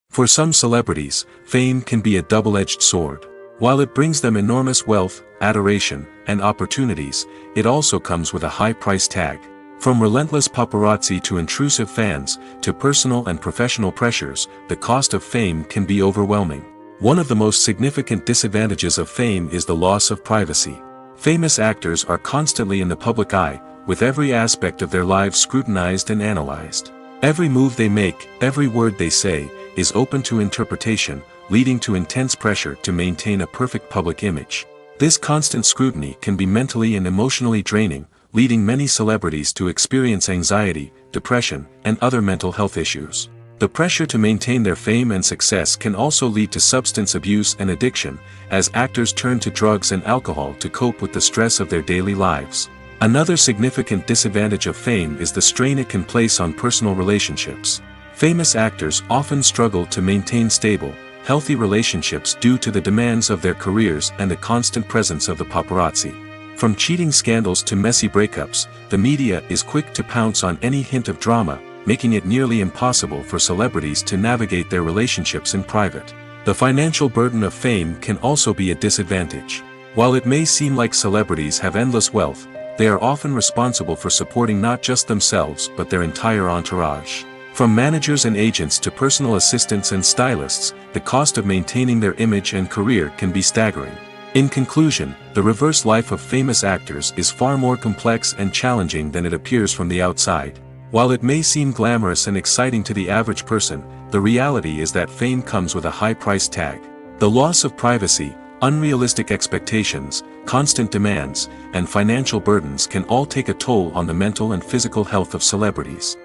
For some celebrities, fame can be a double-edged sword. While it brings them enormous wealth, adoration, and opportunities, it also comes with a high price tag. From relentless paparazzi to intrusive fans, to personal and professional pressures, the cost of fame can be overwhelming. One of the most significant disadvantages of fame is the loss of privacy. Famous actors are constantly in the public eye, with every aspect of their lives scrutinized and analyzed. Every move they make, every word they say, is open to interpretation, leading to intense pressure to maintain a perfect public image. This constant scrutiny can be mentally and emotionally draining, leading many celebrities to experience anxiety, depression, and other mental health issues. The pressure to maintain their fame and success can also lead to substance abuse and addiction, as actors turn to drugs and alcohol to cope with the stress of their daily lives. Another significant disadvantage of fame is the strain it can place on personal relationships. Famous actors often struggle to maintain stable, healthy relationships due to the demands of their careers and the constant presence of the paparazzi. From cheating scandals to messy breakups, the media is quick to pounce on any hint of drama, making it nearly impossible for celebrities to navigate their relationships in private. The financial burden of fame can also be a disadvantage. While it may seem like celebrities have endless wealth, they are often responsible for supporting not just themselves but their entire entourage. From managers and agents to personal assistants and stylists, the cost of maintaining their image and career can be staggering. In conclusion, the reverse life of famous actors is far more complex and challenging than it appears from the outside. While it may seem glamorous and exciting to the average person, the reality is that fame comes with a high price tag. The loss of privacy, unrealistic expectations, constant demands, and financial burdens can all take a toll on the mental and physical health of celebrities.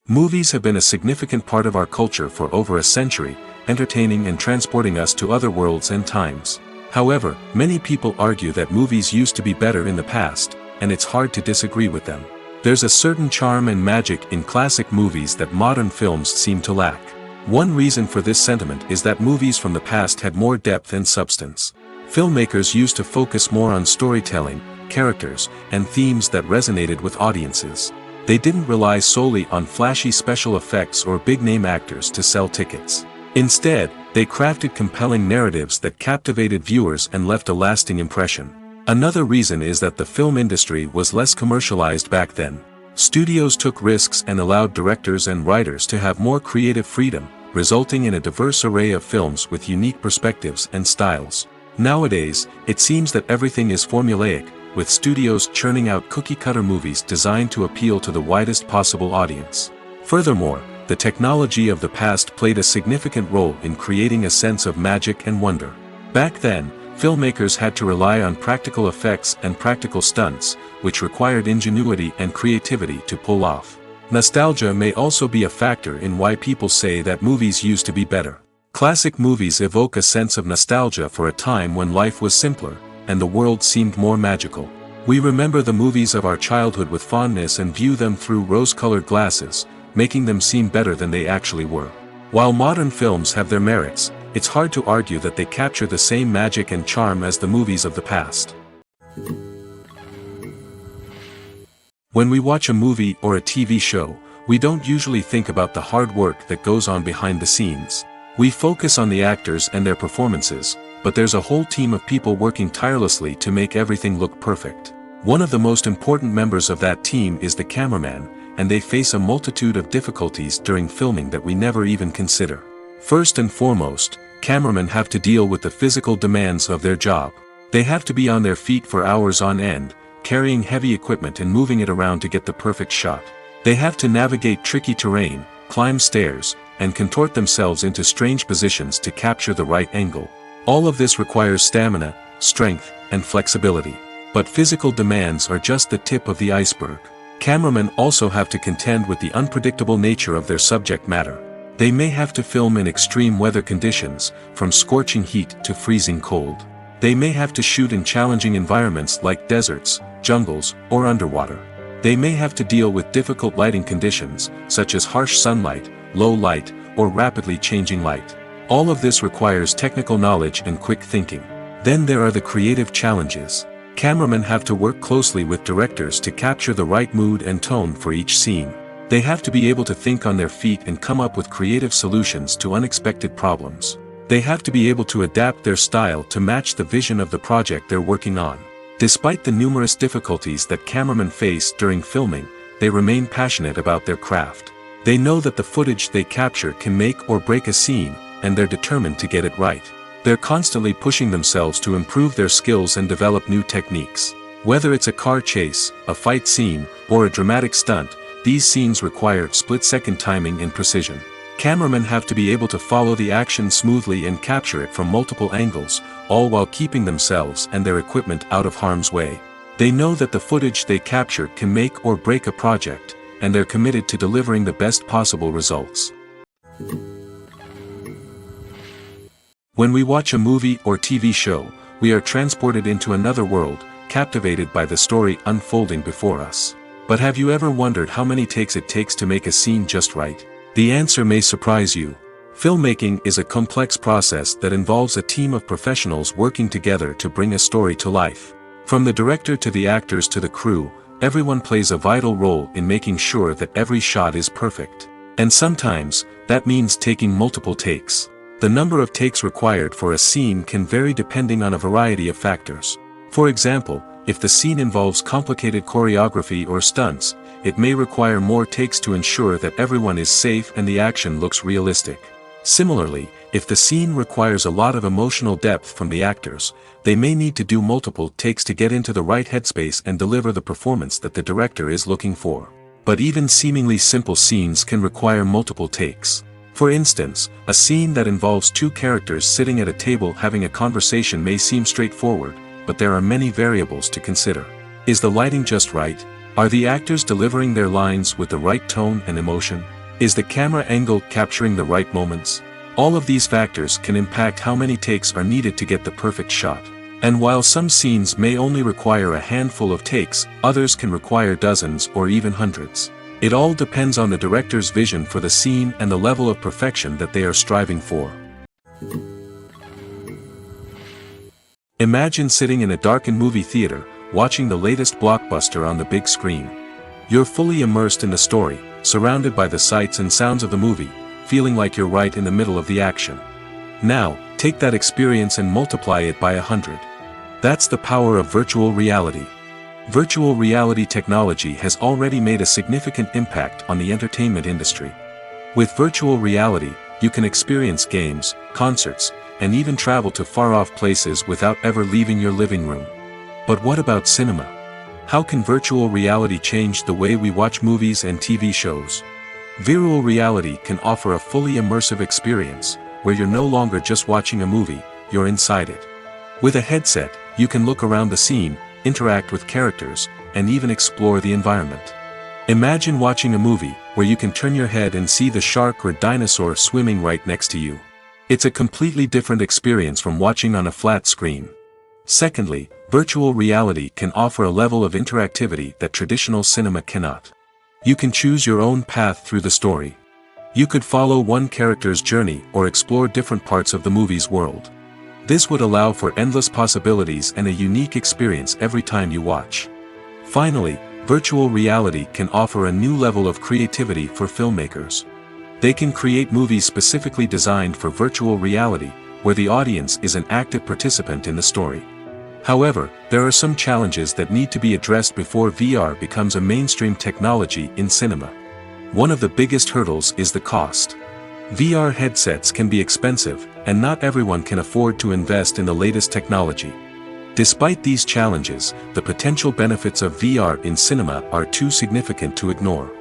Movies have been a significant part of our culture for over a century, entertaining and transporting us to other worlds and times. However, many people argue that movies used to be better in the past, and it's hard to disagree with them. There's a certain charm and magic in classic movies that modern films seem to lack. One reason for this sentiment is that movies from the past had more depth and substance. Filmmakers used to focus more on storytelling, characters, and themes that resonated with audiences. They didn't rely solely on flashy special effects or big-name actors to sell tickets. Instead, they crafted compelling narratives that captivated viewers and left a lasting impression. Another reason is that the film industry was less commercialized back then. Studios took risks and allowed directors and writers to have more creative freedom, resulting in a diverse array of films with unique perspectives and styles. Nowadays, it seems that everything is formulaic, with studios churning out cookie-cutter movies designed to appeal to the widest possible audience. Furthermore, the technology of the past played a significant role in creating a sense of magic and wonder. Back then, filmmakers had to rely on practical effects and practical stunts, which required ingenuity and creativity to pull off. Nostalgia may also be a factor in why people say that movies used to be better. Classic movies evoke a sense of nostalgia for a time when life was simpler, and the world seemed more magical. We remember the movies of our childhood with fondness and view them through rose-colored glasses, making them seem better than they actually were. While modern films have their merits, it's hard to argue that they capture the same magic and charm as the movies of the past. When we watch a movie or a TV show, we don't usually think about the hard work that goes on behind the scenes. We focus on the actors and their performances, but there's a whole team of people working tirelessly to make everything look perfect. One of the most important members of that team is the cameraman, and they face a multitude of difficulties during filming that we never even consider. First and foremost, cameramen have to deal with the physical demands of their job. They have to be on their feet for hours on end, carrying heavy equipment and moving it around to get the perfect shot. They have to navigate tricky terrain, climb stairs, and contort themselves into strange positions to capture the right angle. All of this requires stamina, strength, and flexibility. But physical demands are just the tip of the iceberg. Cameramen also have to contend with the unpredictable nature of their subject matter. They may have to film in extreme weather conditions, from scorching heat to freezing cold. They may have to shoot in challenging environments like deserts, jungles, or underwater. They may have to deal with difficult lighting conditions, such as harsh sunlight, low light, or rapidly changing light. All of this requires technical knowledge and quick thinking. Then there are the creative challenges. Cameramen have to work closely with directors to capture the right mood and tone for each scene. They have to be able to think on their feet and come up with creative solutions to unexpected problems. They have to be able to adapt their style to match the vision of the project they're working on. Despite the numerous difficulties that cameramen face during filming, they remain passionate about their craft. They know that the footage they capture can make or break a scene, and they're determined to get it right. They're constantly pushing themselves to improve their skills and develop new techniques. Whether it's a car chase, a fight scene, or a dramatic stunt, these scenes require split-second timing and precision. Cameramen have to be able to follow the action smoothly and capture it from multiple angles, all while keeping themselves and their equipment out of harm's way. They know that the footage they capture can make or break a project, and they're committed to delivering the best possible results. When we watch a movie or TV show, we are transported into another world, captivated by the story unfolding before us. But have you ever wondered how many takes it takes to make a scene just right? The answer may surprise you. Filmmaking is a complex process that involves a team of professionals working together to bring a story to life. From the director to the actors to the crew, everyone plays a vital role in making sure that every shot is perfect. And sometimes, that means taking multiple takes. The number of takes required for a scene can vary depending on a variety of factors. For example, if the scene involves complicated choreography or stunts, it may require more takes to ensure that everyone is safe and the action looks realistic. Similarly, if the scene requires a lot of emotional depth from the actors, they may need to do multiple takes to get into the right headspace and deliver the performance that the director is looking for. But even seemingly simple scenes can require multiple takes. For instance, a scene that involves two characters sitting at a table having a conversation may seem straightforward, but there are many variables to consider. Is the lighting just right? Are the actors delivering their lines with the right tone and emotion? Is the camera angle capturing the right moments? All of these factors can impact how many takes are needed to get the perfect shot. And while some scenes may only require a handful of takes, others can require dozens or even hundreds. It all depends on the director's vision for the scene and the level of perfection that they are striving for. Imagine sitting in a darkened movie theater, watching the latest blockbuster on the big screen. You're fully immersed in the story, surrounded by the sights and sounds of the movie, feeling like you're right in the middle of the action. Now, take that experience and multiply it by 100. That's the power of virtual reality. Virtual reality technology has already made a significant impact on the entertainment industry. With virtual reality, you can experience games, concerts, and even travel to far-off places without ever leaving your living room. But what about cinema? How can virtual reality change the way we watch movies and TV shows? Virtual reality can offer a fully immersive experience, where you're no longer just watching a movie, you're inside it. With a headset, you can look around the scene, interact with characters, and even explore the environment. Imagine watching a movie, where you can turn your head and see the shark or dinosaur swimming right next to you. It's a completely different experience from watching on a flat screen. Secondly, virtual reality can offer a level of interactivity that traditional cinema cannot. You can choose your own path through the story. You could follow one character's journey or explore different parts of the movie's world. This would allow for endless possibilities and a unique experience every time you watch. Finally, virtual reality can offer a new level of creativity for filmmakers. They can create movies specifically designed for virtual reality, where the audience is an active participant in the story. However, there are some challenges that need to be addressed before VR becomes a mainstream technology in cinema. One of the biggest hurdles is the cost. VR headsets can be expensive, and not everyone can afford to invest in the latest technology. Despite these challenges, the potential benefits of VR in cinema are too significant to ignore.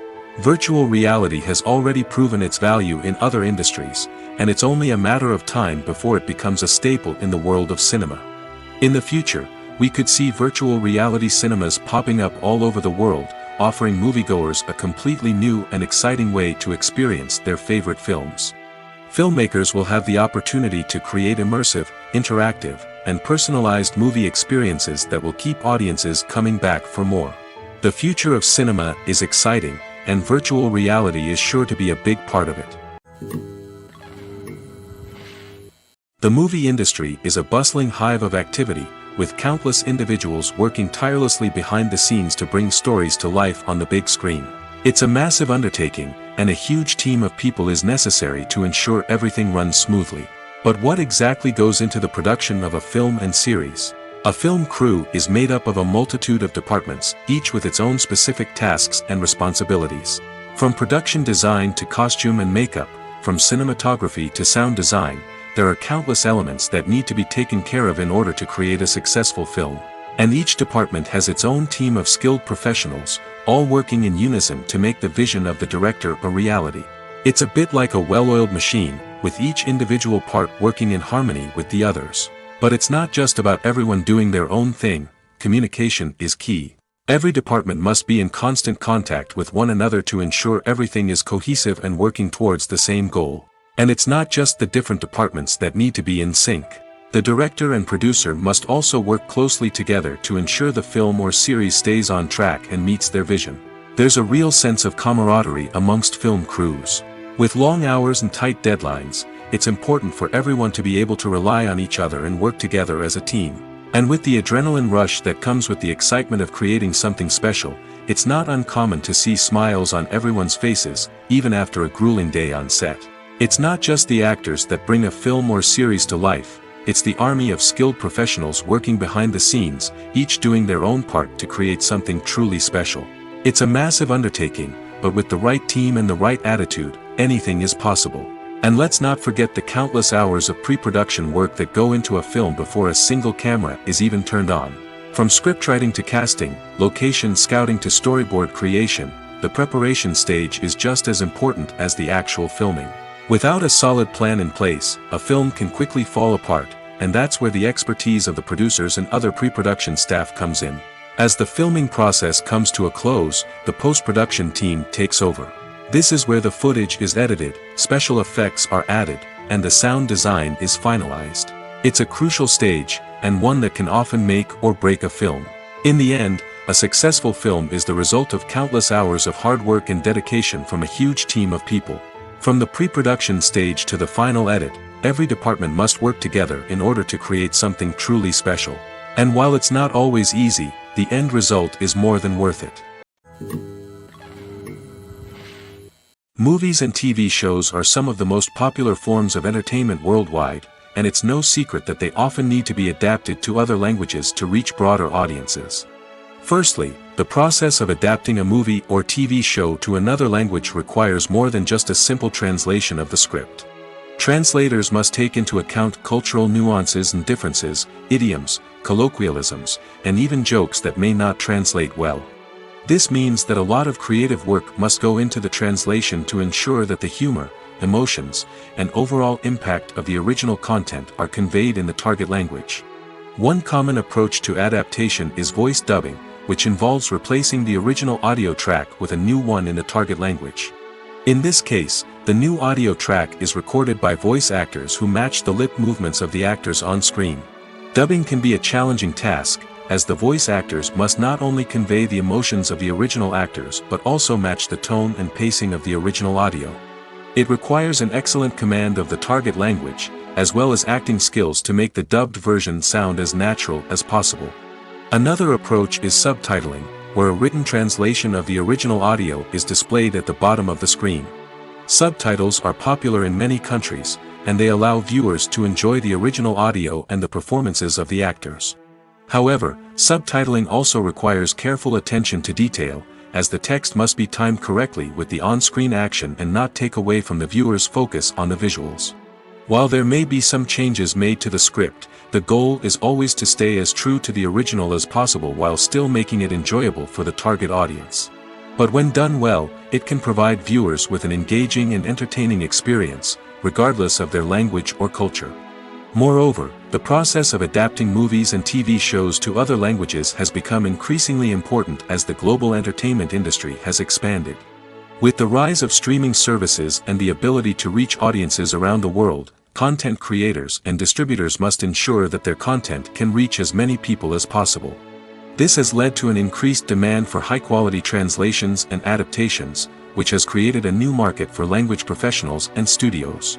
Virtual reality has already proven its value in other industries, and it's only a matter of time before it becomes a staple in the world of cinema. In the future, we could see virtual reality cinemas popping up all over the world, offering moviegoers a completely new and exciting way to experience their favorite films. Filmmakers will have the opportunity to create immersive, interactive, and personalized movie experiences that will keep audiences coming back for more. The future of cinema is exciting, and virtual reality is sure to be a big part of it. The movie industry is a bustling hive of activity, with countless individuals working tirelessly behind the scenes to bring stories to life on the big screen. It's a massive undertaking, and a huge team of people is necessary to ensure everything runs smoothly. But what exactly goes into the production of a film and series? A film crew is made up of a multitude of departments, each with its own specific tasks and responsibilities. From production design to costume and makeup, from cinematography to sound design, there are countless elements that need to be taken care of in order to create a successful film. And each department has its own team of skilled professionals, all working in unison to make the vision of the director a reality. It's a bit like a well-oiled machine, with each individual part working in harmony with the others. But it's not just about everyone doing their own thing. Communication is key. Every department must be in constant contact with one another to ensure everything is cohesive and working towards the same goal. And it's not just the different departments that need to be in sync. The director and producer must also work closely together to ensure the film or series stays on track and meets their vision. There's a real sense of camaraderie amongst film crews. With long hours and tight deadlines, it's important for everyone to be able to rely on each other and work together as a team. And with the adrenaline rush that comes with the excitement of creating something special, it's not uncommon to see smiles on everyone's faces, even after a grueling day on set. It's not just the actors that bring a film or series to life, it's the army of skilled professionals working behind the scenes, each doing their own part to create something truly special. It's a massive undertaking, but with the right team and the right attitude, anything is possible. And let's not forget the countless hours of pre-production work that go into a film before a single camera is even turned on. From scriptwriting to casting, location scouting to storyboard creation, the preparation stage is just as important as the actual filming. Without a solid plan in place, a film can quickly fall apart, and that's where the expertise of the producers and other pre-production staff comes in. As the filming process comes to a close, the post-production team takes over. This is where the footage is edited, special effects are added, and the sound design is finalized. It's a crucial stage, and one that can often make or break a film. In the end, a successful film is the result of countless hours of hard work and dedication from a huge team of people. From the pre-production stage to the final edit, every department must work together in order to create something truly special. And while it's not always easy, the end result is more than worth it. Movies and TV shows are some of the most popular forms of entertainment worldwide, and it's no secret that they often need to be adapted to other languages to reach broader audiences. Firstly, the process of adapting a movie or TV show to another language requires more than just a simple translation of the script. Translators must take into account cultural nuances and differences, idioms, colloquialisms, and even jokes that may not translate well. This means that a lot of creative work must go into the translation to ensure that the humor, emotions, and overall impact of the original content are conveyed in the target language. One common approach to adaptation is voice dubbing, which involves replacing the original audio track with a new one in the target language. In this case, the new audio track is recorded by voice actors who match the lip movements of the actors on screen. Dubbing can be a challenging task, as the voice actors must not only convey the emotions of the original actors but also match the tone and pacing of the original audio. It requires an excellent command of the target language, as well as acting skills to make the dubbed version sound as natural as possible. Another approach is subtitling, where a written translation of the original audio is displayed at the bottom of the screen. Subtitles are popular in many countries, and they allow viewers to enjoy the original audio and the performances of the actors. However, subtitling also requires careful attention to detail, as the text must be timed correctly with the on-screen action and not take away from the viewer's focus on the visuals. While there may be some changes made to the script, the goal is always to stay as true to the original as possible while still making it enjoyable for the target audience. But when done well, it can provide viewers with an engaging and entertaining experience, regardless of their language or culture. Moreover, the process of adapting movies and TV shows to other languages has become increasingly important as the global entertainment industry has expanded. With the rise of streaming services and the ability to reach audiences around the world, content creators and distributors must ensure that their content can reach as many people as possible. This has led to an increased demand for high-quality translations and adaptations, which has created a new market for language professionals and studios.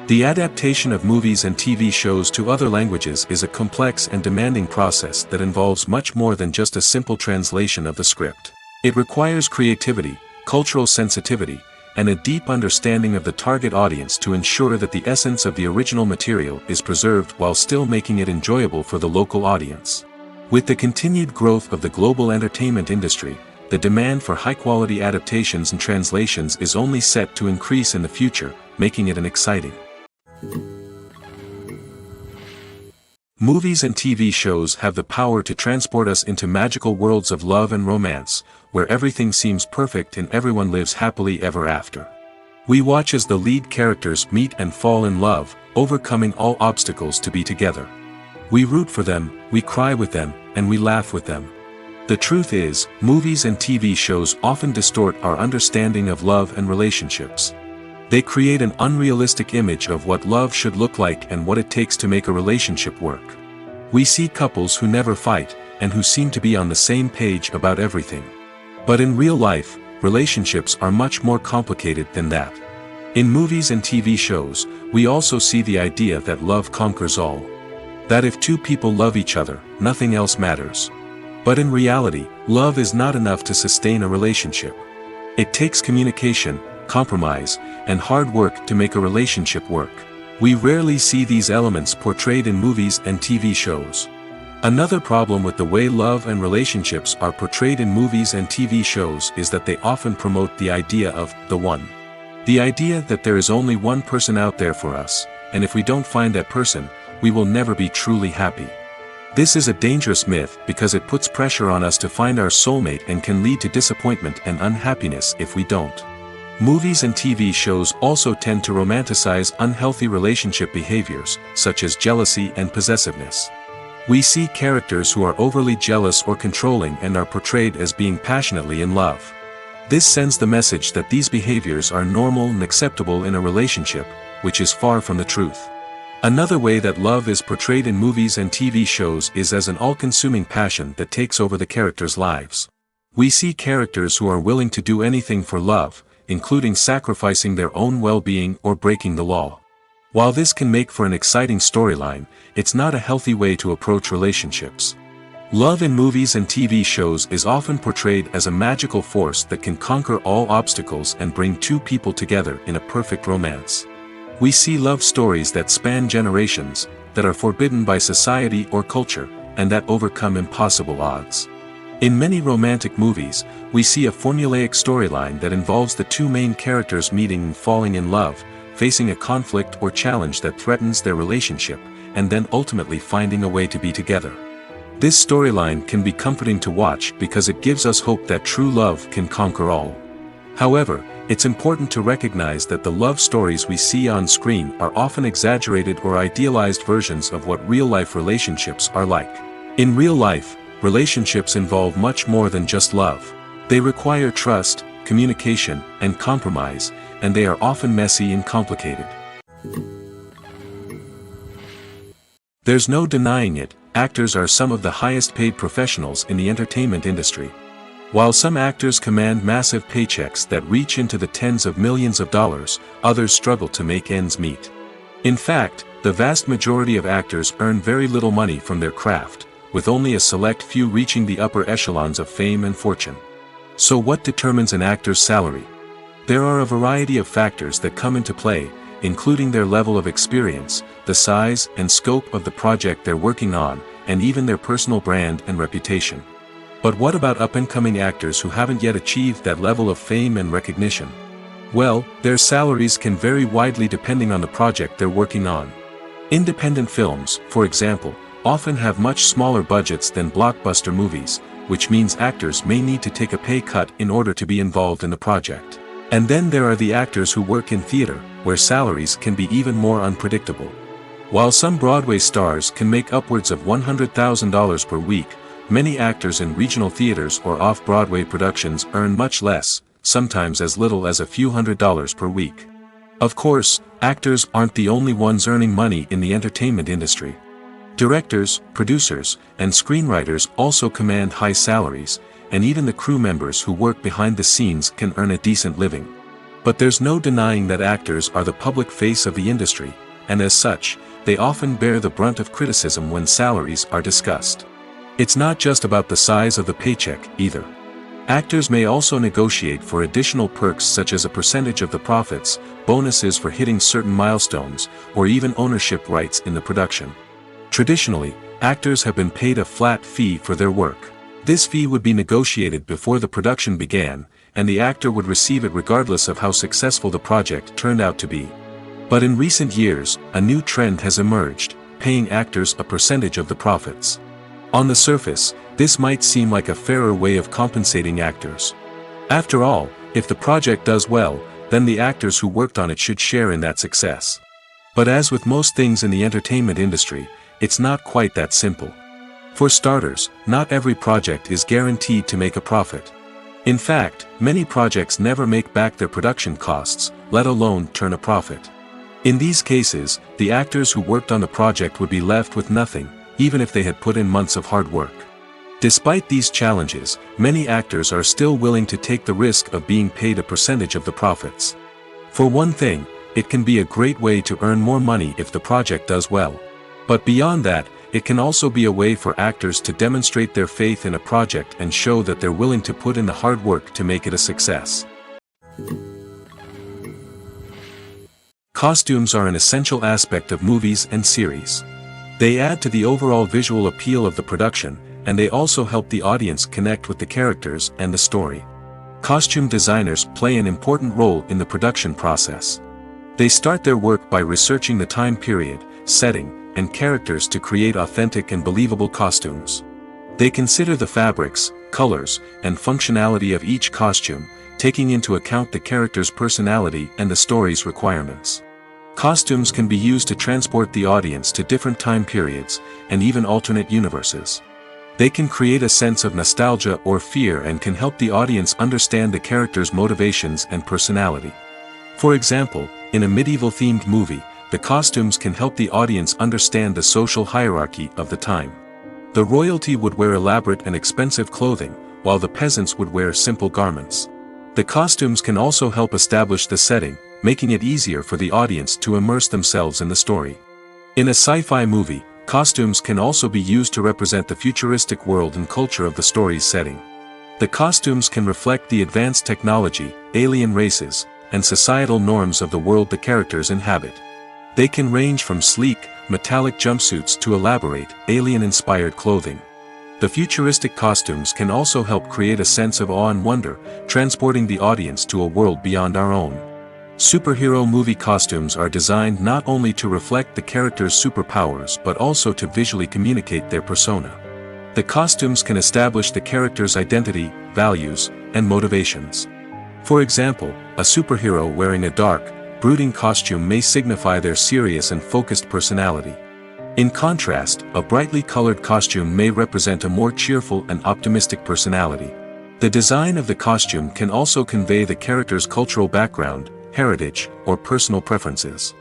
The adaptation of movies and TV shows to other languages is a complex and demanding process that involves much more than just a simple translation of the script. It requires creativity, cultural sensitivity, and a deep understanding of the target audience to ensure that the essence of the original material is preserved while still making it enjoyable for the local audience. With the continued growth of the global entertainment industry, the demand for high-quality adaptations and translations is only set to increase in the future, making it an exciting. Movies and TV shows have the power to transport us into magical worlds of love and romance, where everything seems perfect and everyone lives happily ever after. We watch as the lead characters meet and fall in love, overcoming all obstacles to be together. We root for them, we cry with them, and we laugh with them. The truth is, movies and TV shows often distort our understanding of love and relationships. They create an unrealistic image of what love should look like and what it takes to make a relationship work. We see couples who never fight, and who seem to be on the same page about everything. But in real life, relationships are much more complicated than that. In movies and TV shows, we also see the idea that love conquers all. That if two people love each other, nothing else matters. But in reality, love is not enough to sustain a relationship. It takes communication, compromise, and hard work to make a relationship work. We rarely see these elements portrayed in movies and TV shows. Another problem with the way love and relationships are portrayed in movies and TV shows is that they often promote the idea of the one. The idea that there is only one person out there for us, and if we don't find that person, we will never be truly happy. This is a dangerous myth because it puts pressure on us to find our soulmate and can lead to disappointment and unhappiness if we don't. Movies and TV shows also tend to romanticize unhealthy relationship behaviors, such as jealousy and possessiveness. We see characters who are overly jealous or controlling and are portrayed as being passionately in love. This sends the message that these behaviors are normal and acceptable in a relationship, which is far from the truth. Another way that love is portrayed in movies and TV shows is as an all-consuming passion that takes over the characters' lives. We see characters who are willing to do anything for love, including sacrificing their own well-being or breaking the law. While this can make for an exciting storyline, it's not a healthy way to approach relationships. Love in movies and TV shows is often portrayed as a magical force that can conquer all obstacles and bring two people together in a perfect romance. We see love stories that span generations, that are forbidden by society or culture, and that overcome impossible odds. In many romantic movies, we see a formulaic storyline that involves the two main characters meeting and falling in love, facing a conflict or challenge that threatens their relationship, and then ultimately finding a way to be together. This storyline can be comforting to watch because it gives us hope that true love can conquer all. However, it's important to recognize that the love stories we see on screen are often exaggerated or idealized versions of what real-life relationships are like. In real life, relationships involve much more than just love. They require trust, communication, and compromise, and they are often messy and complicated. There's no denying it, actors are some of the highest-paid professionals in the entertainment industry. While some actors command massive paychecks that reach into the tens of millions of dollars, others struggle to make ends meet. In fact, the vast majority of actors earn very little money from their craft, with only a select few reaching the upper echelons of fame and fortune. So what determines an actor's salary? There are a variety of factors that come into play, including their level of experience, the size and scope of the project they're working on, and even their personal brand and reputation. But what about up-and-coming actors who haven't yet achieved that level of fame and recognition? Well, their salaries can vary widely depending on the project they're working on. Independent films, for example, often have much smaller budgets than blockbuster movies, which means actors may need to take a pay cut in order to be involved in the project. And then there are the actors who work in theater, where salaries can be even more unpredictable. While some Broadway stars can make upwards of $100,000 per week, many actors in regional theaters or off-Broadway productions earn much less, sometimes as little as a few $100s per week. Of course, actors aren't the only ones earning money in the entertainment industry. Directors, producers, and screenwriters also command high salaries, and even the crew members who work behind the scenes can earn a decent living. But there's no denying that actors are the public face of the industry, and as such, they often bear the brunt of criticism when salaries are discussed. It's not just about the size of the paycheck, either. Actors may also negotiate for additional perks such as a percentage of the profits, bonuses for hitting certain milestones, or even ownership rights in the production. Traditionally, actors have been paid a flat fee for their work. This fee would be negotiated before the production began, and the actor would receive it regardless of how successful the project turned out to be. But in recent years, a new trend has emerged, paying actors a percentage of the profits. On the surface, this might seem like a fairer way of compensating actors. After all, if the project does well, then the actors who worked on it should share in that success. But as with most things in the entertainment industry, it's not quite that simple. For starters, not every project is guaranteed to make a profit. In fact, many projects never make back their production costs, let alone turn a profit. In these cases, the actors who worked on the project would be left with nothing, even if they had put in months of hard work. Despite these challenges, many actors are still willing to take the risk of being paid a percentage of the profits. For one thing, it can be a great way to earn more money if the project does well. But beyond that, it can also be a way for actors to demonstrate their faith in a project and show that they're willing to put in the hard work to make it a success. Costumes are an essential aspect of movies and series. They add to the overall visual appeal of the production, and they also help the audience connect with the characters and the story. Costume designers play an important role in the production process. They start their work by researching the time period, setting, and characters to create authentic and believable costumes. They consider the fabrics, colors, and functionality of each costume, taking into account the character's personality and the story's requirements. Costumes can be used to transport the audience to different time periods, and even alternate universes. They can create a sense of nostalgia or fear and can help the audience understand the character's motivations and personality. For example, in a medieval-themed movie, the costumes can help the audience understand the social hierarchy of the time. The royalty would wear elaborate and expensive clothing, while the peasants would wear simple garments. The costumes can also help establish the setting, making it easier for the audience to immerse themselves in the story. In a sci-fi movie, costumes can also be used to represent the futuristic world and culture of the story's setting. The costumes can reflect the advanced technology, alien races, and societal norms of the world the characters inhabit. They can range from sleek, metallic jumpsuits to elaborate, alien-inspired clothing. The futuristic costumes can also help create a sense of awe and wonder, transporting the audience to a world beyond our own. Superhero movie costumes are designed not only to reflect the character's superpowers but also to visually communicate their persona. The costumes can establish the character's identity, values, and motivations. For example, a superhero wearing a dark, brooding costume may signify their serious and focused personality. In contrast, a brightly colored costume may represent a more cheerful and optimistic personality. The design of the costume can also convey the character's cultural background, heritage, or personal preferences.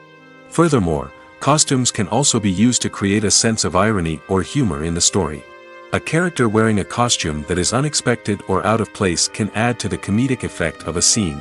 Furthermore, costumes can also be used to create a sense of irony or humor in the story. A character wearing a costume that is unexpected or out of place can add to the comedic effect of a scene.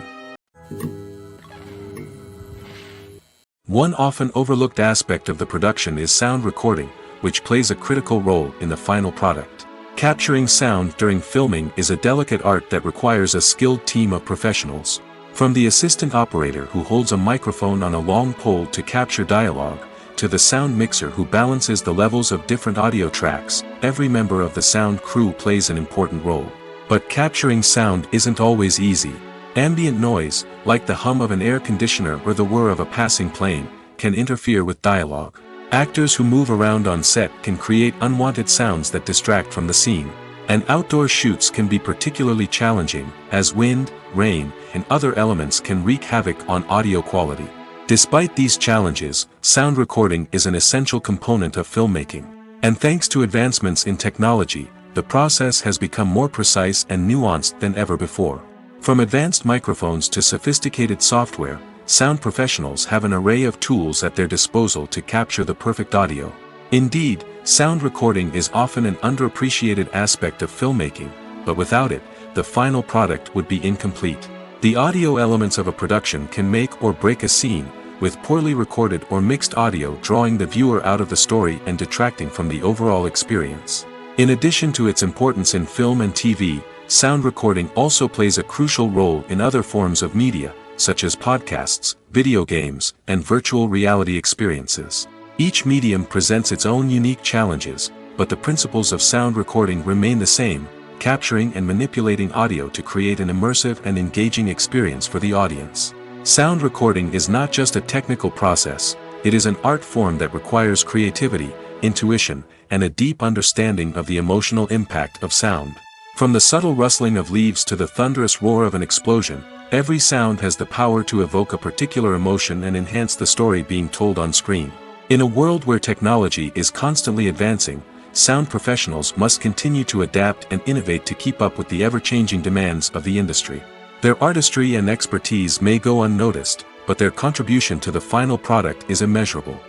One often overlooked aspect of the production is sound recording, which plays a critical role in the final product. Capturing sound during filming is a delicate art that requires a skilled team of professionals. From the assistant operator who holds a microphone on a long pole to capture dialogue, to the sound mixer who balances the levels of different audio tracks, every member of the sound crew plays an important role. But capturing sound isn't always easy. Ambient noise, like the hum of an air conditioner or the whir of a passing plane, can interfere with dialogue. Actors who move around on set can create unwanted sounds that distract from the scene. And outdoor shoots can be particularly challenging, as wind, rain, and other elements can wreak havoc on audio quality. Despite these challenges, sound recording is an essential component of filmmaking. And thanks to advancements in technology, the process has become more precise and nuanced than ever before. From advanced microphones to sophisticated software, sound professionals have an array of tools at their disposal to capture the perfect audio. Indeed, sound recording is often an underappreciated aspect of filmmaking, but without it, the final product would be incomplete. The audio elements of a production can make or break a scene, with poorly recorded or mixed audio drawing the viewer out of the story and detracting from the overall experience. In addition to its importance in film and TV, sound recording also plays a crucial role in other forms of media, such as podcasts, video games, and virtual reality experiences. Each medium presents its own unique challenges, but the principles of sound recording remain the same, capturing and manipulating audio to create an immersive and engaging experience for the audience. Sound recording is not just a technical process, it is an art form that requires creativity, intuition, and a deep understanding of the emotional impact of sound. From the subtle rustling of leaves to the thunderous roar of an explosion, every sound has the power to evoke a particular emotion and enhance the story being told on screen. In a world where technology is constantly advancing, sound professionals must continue to adapt and innovate to keep up with the ever-changing demands of the industry. Their artistry and expertise may go unnoticed, but their contribution to the final product is immeasurable.